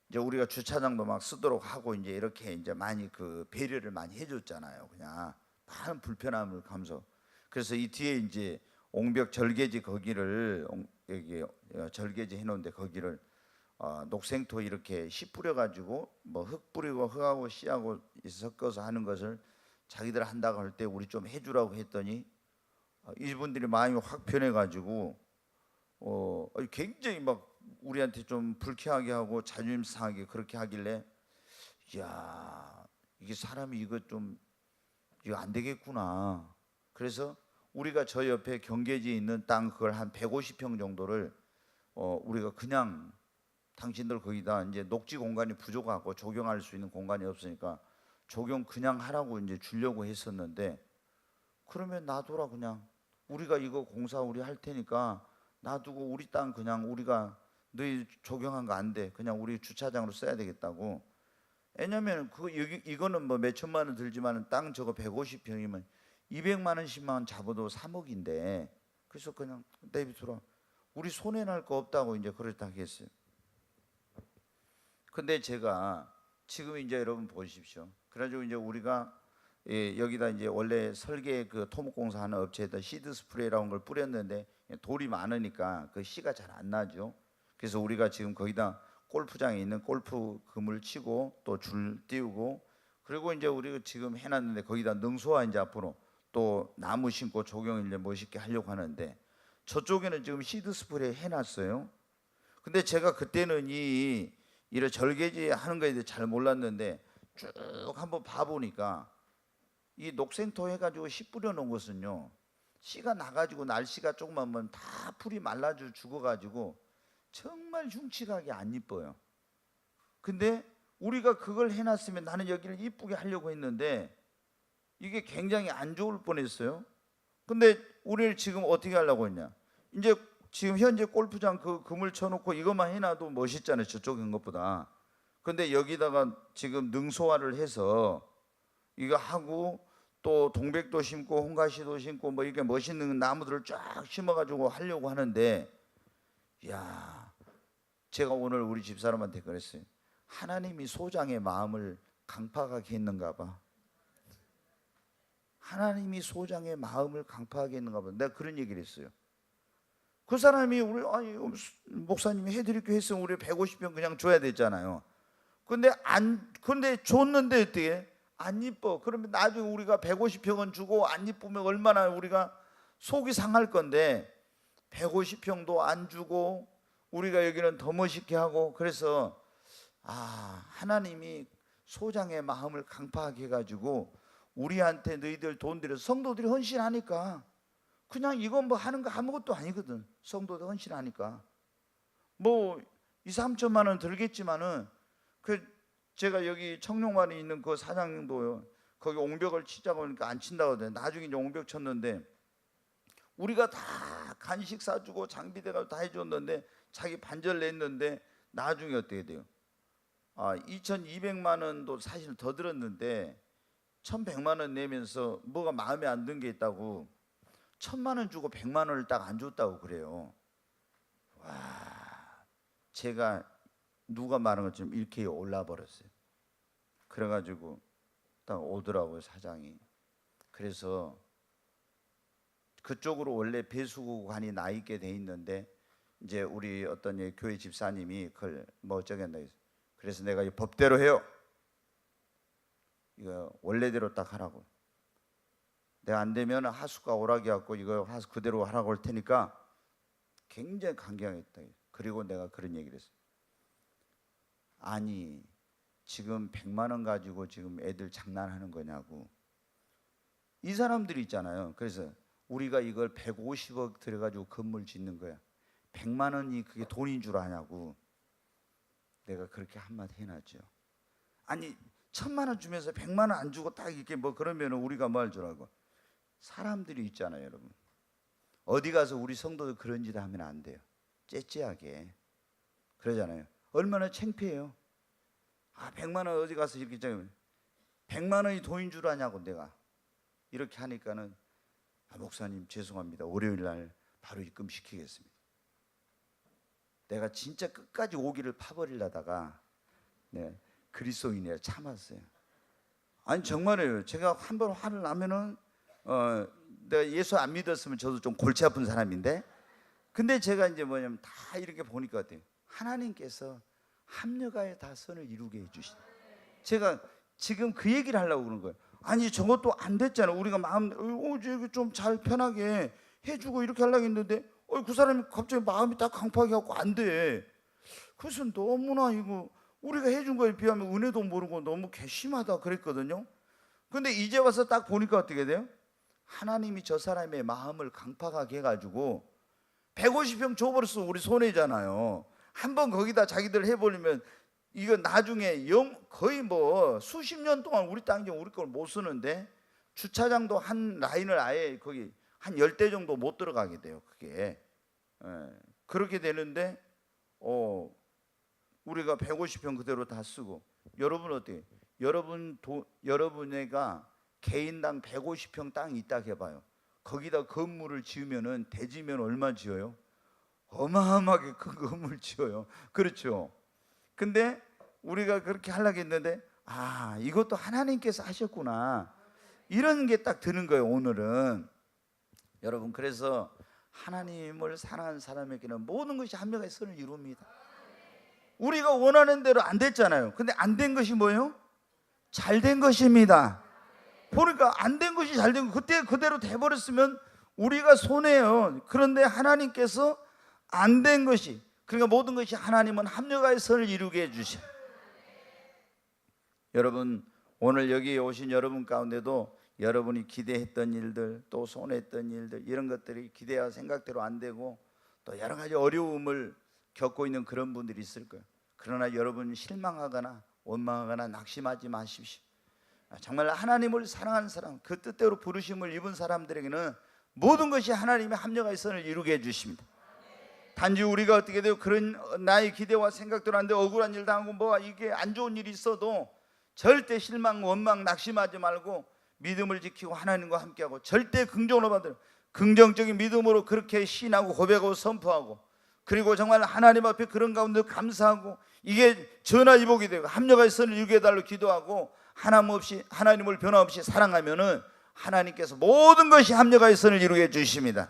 이제 우리가 주차장도 막 쓰도록 하고 이제 이렇게 이제 많이 그 배려를 많이 해줬잖아요. 그냥 많은 불편함을 감수. 그래서 이 뒤에 이제 옹벽 절개지 거기를 여기 절개지 해놓은데 거기를 녹생토 이렇게 씨 뿌려가지고 뭐 흙 뿌리고 흙하고 씨하고 섞어서 하는 것을 자기들 한다고 할 때 우리 좀 해주라고 했더니 이분들이 마음이 확 변해가지고 굉장히 막 우리한테 좀 불쾌하게 하고 자존심 상하게 그렇게 하길래 야 이게 사람이 이거 안 되겠구나. 그래서 우리가 저 옆에 경계지에 있는 땅 그걸 한 150평 정도를 우리가 그냥 당신들 거기다 이제 녹지 공간이 부족하고 조경할 수 있는 공간이 없으니까 조경 그냥 하라고 이제 주려고 했었는데 그러면 놔둬라 그냥 우리가 이거 공사 우리 할 테니까 놔두고 우리 땅 그냥 우리가 너희 조경한 거 안 돼 그냥 우리 주차장으로 써야 되겠다고. 왜냐면 이거는 뭐 몇 천만 원 들지만 땅 저거 150평이면 200만 원씩만 잡아도 3억인데 그래서 그냥 내비두라 우리 손해 날 거 없다고 이제 그렇다 했어요. 근데 제가 지금 이제 여러분 보십시오. 그래가지고 이제 우리가 여기다 이제 원래 설계 그 토목공사 하는 업체에다 시드 스프레이라는 걸 뿌렸는데 돌이 많으니까 그 씨가 잘 안 나죠. 그래서 우리가 지금 거기다 골프장에 있는 골프 금을 치고 또 줄 띄우고 그리고 이제 우리가 지금 해놨는데 거기다 능소화 이제 앞으로 또 나무 심고 조경을 이제 멋있게 하려고 하는데 저쪽에는 지금 시드 스프레이 해놨어요. 근데 제가 그때는 이런 절개지 하는 거에 대해 잘 몰랐는데 쭉 한번 봐보니까 이 녹생토 해가지고 씨 뿌려놓은 것은요 씨가 나가지고 날씨가 조금만 하면 다 풀이 말라져 죽어가지고 정말 흉측하게 안 이뻐요. 근데 우리가 그걸 해놨으면 나는 여기를 이쁘게 하려고 했는데 이게 굉장히 안 좋을 뻔했어요. 근데 우리를 지금 어떻게 하려고 했냐 이제 지금 현재 골프장 그 그물 쳐놓고 이것만 해놔도 멋있잖아요 저쪽인 것보다. 근데 여기다가 지금 능소화를 해서 이거 하고 또 동백도 심고 홍가시도 심고 뭐 이렇게 멋있는 나무들을 쫙 심어가지고 하려고 하는데 야 제가 오늘 우리 집사람한테 그랬어요. 하나님이 소장의 마음을 강팍하게 했는가 봐. 하나님이 소장의 마음을 강팍하게 했는가 봐. 내가 그런 얘기를 했어요. 그 사람이 우리 목사님이 해드릴게 했으면 우리 150평 그냥 줘야 됐잖아요. 근데 줬는데 어떻게 안 이뻐? 그러면 나중에 우리가 150평은 주고 안 이쁘면 얼마나 우리가 속이 상할 건데 150평도 안 주고 우리가 여기는 더 멋있게 하고 그래서 하나님이 소장의 마음을 강팍하게 해가지고 우리한테 너희들 돈 들여서 성도들이 헌신하니까 그냥 이건 뭐 하는 거 아무것도 아니거든. 성도들 헌신하니까 뭐 2, 3천만 원 들겠지만은 제가 여기 청룡만에 있는 그 사장님도 거기 옹벽을 치자고 하니까 안 친다고 하더니 나중에 이제 옹벽 쳤는데 우리가 다 간식 사주고 장비대가 다 해줬는데 자기 반절 냈는데 나중에 어떻게 돼요? 2,200만 원도 사실 더 들었는데 1,100만 원 내면서 뭐가 마음에 안 든 게 있다고 1,000만 원 주고 100만 원을 딱 안 줬다고 그래요. 와, 제가 누가 말한 것처럼 이렇게 올라 버렸어요. 그래가지고 딱 오더라고요 사장이. 그래서 그쪽으로 원래 배수관이 나 있게 돼 있는데 이제 우리 어떤 교회 집사님이 그걸 뭐 어쩌겠나 해서 그래서 내가 이 법대로 해요. 이거 원래대로 딱 하라고. 내가 안 되면 하수가 오라게 갖고 이거 하수 그대로 하라고 할 테니까 굉장히 강경했다. 그리고 내가 그런 얘기를 했어요. 아니 지금 100만 원 가지고 지금 애들 장난하는 거냐고. 이 사람들이 있잖아요. 그래서 우리가 이걸 150억 들여가지고 건물 짓는 거야. 100만 원이 그게 돈인 줄 아냐고. 내가 그렇게 한마디 해놨죠. 아니 1,000만 원 주면서 100만 원 안 주고 딱 이렇게 뭐 그러면 우리가 뭐 할 줄 알고. 사람들이 있잖아요 여러분. 어디 가서 우리 성도들 그런 짓 하면 안 돼요. 째째하게 그러잖아요. 얼마나 창피해요. 100만 원 어디 가서 이렇게 100만 원이 돈인 줄 아냐고. 내가 이렇게 하니까는 목사님 죄송합니다. 월요일 날 바로 입금시키겠습니다. 내가 진짜 끝까지 오기를 파버리려다가 그리스도인이라 참았어요. 아니 정말이에요. 제가 한번 화를 나면은 내가 예수 안 믿었으면 저도 좀 골치 아픈 사람인데 근데 제가 이제 뭐냐면 다 이렇게 보니까 어때요? 하나님께서 합력하여 다 선을 이루게 해주신다. 제가 지금 그 얘기를 하려고 그런 거예요. 아니 저것도 안 됐잖아. 우리가 마음 좀 잘 편하게 해주고 이렇게 하려고 했는데 그 사람이 갑자기 마음이 딱 강팍해 갖고 안 돼. 그래서 너무나 이거 우리가 해준 거에 비하면 은혜도 모르고 너무 괘씸하다 그랬거든요. 근데 이제 와서 딱 보니까 어떻게 돼요? 하나님이 저 사람의 마음을 강팍하게 해가지고 150평 줘버렸어. 우리 손해잖아요. 한번 거기다 자기들 해버리면 이거 나중에 거의 뭐 수십 년 동안 우리 땅 이제 우리 걸 못 쓰는데 주차장도 한 라인을 아예 거기 한 10대 정도 못 들어가게 돼요. 그게 그렇게 되는데 우리가 150평 그대로 다 쓰고 여러분 어때요? 여러분애가 개인당 150평 땅이 있다 해봐요. 거기다 건물을 지으면은 대지면 얼마 지어요? 어마어마하게 큰 건물 지어요. 그렇죠? 근데 우리가 그렇게 하려고 했는데 이것도 하나님께서 하셨구나 이런 게 딱 드는 거예요. 오늘은 여러분 그래서 하나님을 사랑하는 사람에게는 모든 것이 합력의 선을 이룹니다. 우리가 원하는 대로 안 됐잖아요. 근데 안 된 것이 뭐예요? 잘 된 것입니다. 보니까 안 된 것이 잘 된 거 그때 그대로 돼버렸으면 우리가 손해요. 그런데 하나님께서 안 된 것이 그러니까 모든 것이 하나님은 합력의 선을 이루게 해주셔요. 여러분 오늘 여기 오신 여러분 가운데도 여러분이 기대했던 일들 또 손해했던 일들 이런 것들이 기대와 생각대로 안 되고 또 여러 가지 어려움을 겪고 있는 그런 분들이 있을 거예요. 그러나 여러분 실망하거나 원망하거나 낙심하지 마십시오. 정말 하나님을 사랑하는 사람 그 뜻대로 부르심을 입은 사람들에게는 모든 것이 하나님의 합력의 선을 이루게 해주십니다. 단지 우리가 어떻게 돼요? 그런 나의 기대와 생각대로 안 돼 억울한 일 당하고 뭐 이게 안 좋은 일이 있어도 절대 실망 원망 낙심하지 말고 믿음을 지키고 하나님과 함께하고 절대 긍정으로 받으려 긍정적인 믿음으로 그렇게 시인하고 고백하고 선포하고 그리고 정말 하나님 앞에 그런 가운데 감사하고 이게 전화위복이 되고 합력의 선을 이루게 해달라고 기도하고 하나님을 변함없이 사랑하면은 하나님께서 모든 것이 합력의 선을 이루게 해주십니다.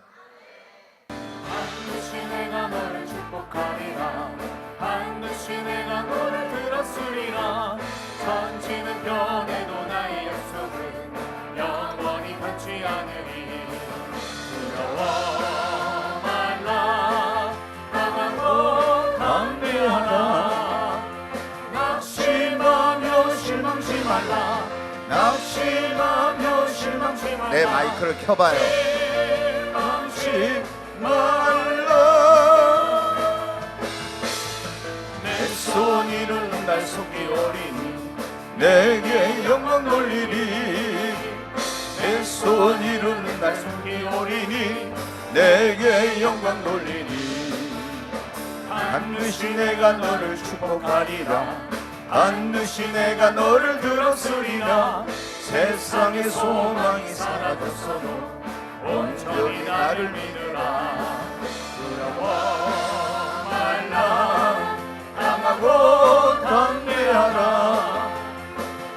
반드시 내가 너를 축복하리라 반드시 내가 너를 들었으리라 천지는 변해도 나의 약속은 영원히 변치 않으리 두려워 말라 강하고 담대하라 낙심하며 실망치 말라 낙심하며 실망치 말라 네 마이크를 켜봐요. 실망치 말라 내 손 이루는 날 속이오리니 내게 영광 돌리리 내 손 이루는 날 속이오리니 내게 영광 돌리리 반드시 내가 너를 축복하리라 반드시 내가 너를 들었으리라 세상의 소망이 사라졌어도 온전히 나를 믿으라 두려워 말라 강하고 담대하라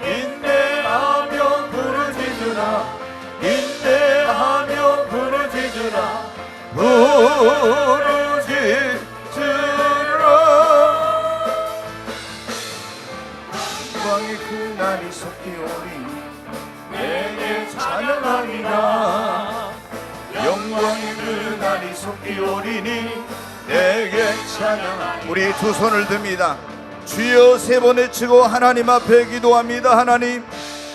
인내하며 부르짖으라 인내하며 부르짖으라 부르짖으라 영광의 그날이 속히 오리니 내게 찬양하리라 영광의 그날이 속히 오리니 내게 찬양하리라 우리 두 손을 듭니다. 주여 세 번 외치고 하나님 앞에 기도합니다. 하나님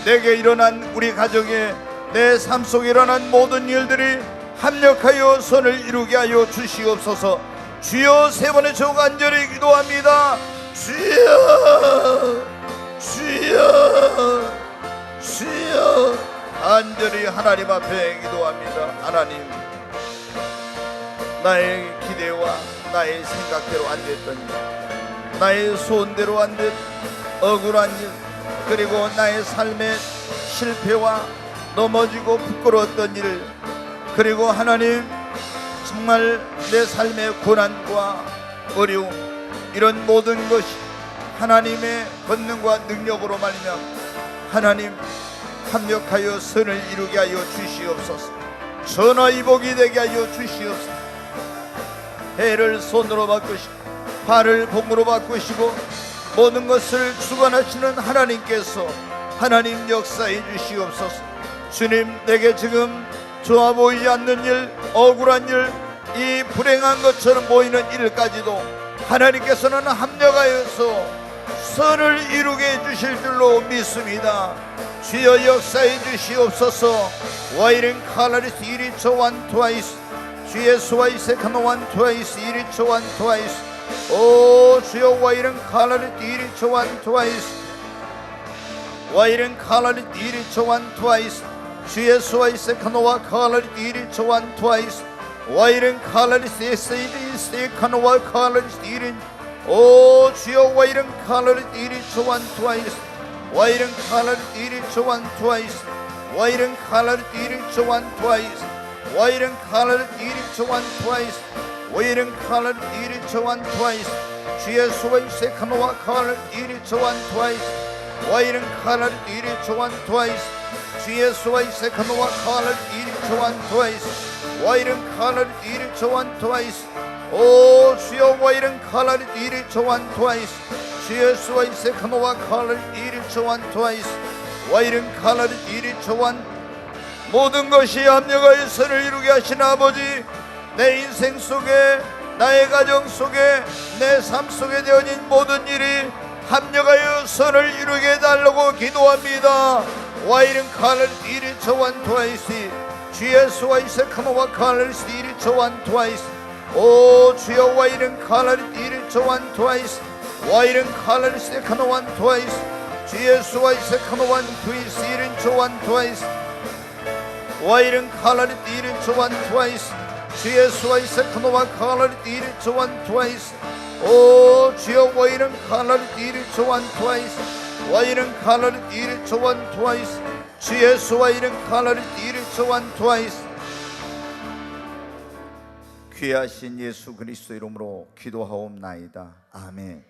내게 일어난 우리 가정에 내 삶 속에 일어난 모든 일들이 합력하여 선을 이루게 하여 주시옵소서. 주여 세 번 외치고 간절히 기도합니다. 주여 주여 주여 간절히 하나님 앞에 기도합니다. 하나님 나의 기대와 나의 생각대로 안 됐던 일 나의 소원대로 안 된 억울한 일 그리고 나의 삶의 실패와 넘어지고 부끄러웠던 일 그리고 하나님 정말 내 삶의 고난과 어려움 이런 모든 것이 하나님의 권능과 능력으로 말미암아 하나님 합력하여 선을 이루게 하여 주시옵소서. 전화위복이 되게 하여 주시옵소서. 해를 손으로 바꾸시고 발을 봉으로 바꾸시고 모든 것을 주관하시는 하나님께서 하나님 역사해 주시옵소서. 주님, 내게 지금 좋아 보이지 않는 일, 억울한 일, 이 불행한 것처럼 보이는 일까지도 하나님께서는 합력하여서 선을 이루게 해주실 줄로 믿습니다. 주여 역사해 주시옵소서. 와이른 칼라리스 이리초 완 트와이스 주의 수와이세 카노 완 트와이스 이리초 완 트와이스 오 주여 와이른 칼라리스 이리초 완 트와이스 와이른 칼라리스 이리초 완 트와이스 주의 수와이세 카노와 칼라리스 이리초 완 트와이스 와이른 칼라리스 에세이드 카노와 칼라리스 이린 오 주여 와이른 칼라리스 이리초 완 트와이스 와이른 칼라리스 이리초 완 트와이스 와이른 칼라리스 이리초 완 트와이스 와이른 칼라리스 이리초 완 트와이스 와이른 칼라리스 이리초 완 트와이스 주의 수와이세 카노와 칼라리스 이리초 완 트와이스 와이른 칼라리스 이리초 완 트와이스 주의 수와이세 카노와 칼라리스 이리초 완 트와이스 와이른 칼라리스 이리초 완 트와이스 오 주여 와이른 칼라리스 이리초 완 트와이스 주의 수와이세 카노와 칼라리스 이리초 완 트와이스 와이른 칼라리스 이리초 완 모든 것이 합력하여 선을 이루게 하신 아버지, 내 인생 속에 나의 가정 속에 내 삶 속에 되어진 모든 일이 합력하여 선을 이루게 해달라고 기도합니다. 와이른 칼라리스 이리초 완 트와이스 주의 수와이세 카노와 칼라리스 이리초 완 트와이스 오 주여 와이른 칼라리스 이리초 완 트와이스 와이른 칼라리스 카노 완 트와이스 주의 수와이세 카노 완 트와이스 이리초 완 트와이스 와이른 칼라리스 이리초 완 트와이스 주의 수와이세 카노와 칼라리스 이리초 완 트와이스 오 주여 와이른 칼라리스 이리초 완 트와이스 와이른 칼라리스 이리초 완 트와이스 주의 수와이른 칼라리스 이리초 완 트와이스 귀하신 예수 그리스도 이름으로 기도하옵나이다. 아멘.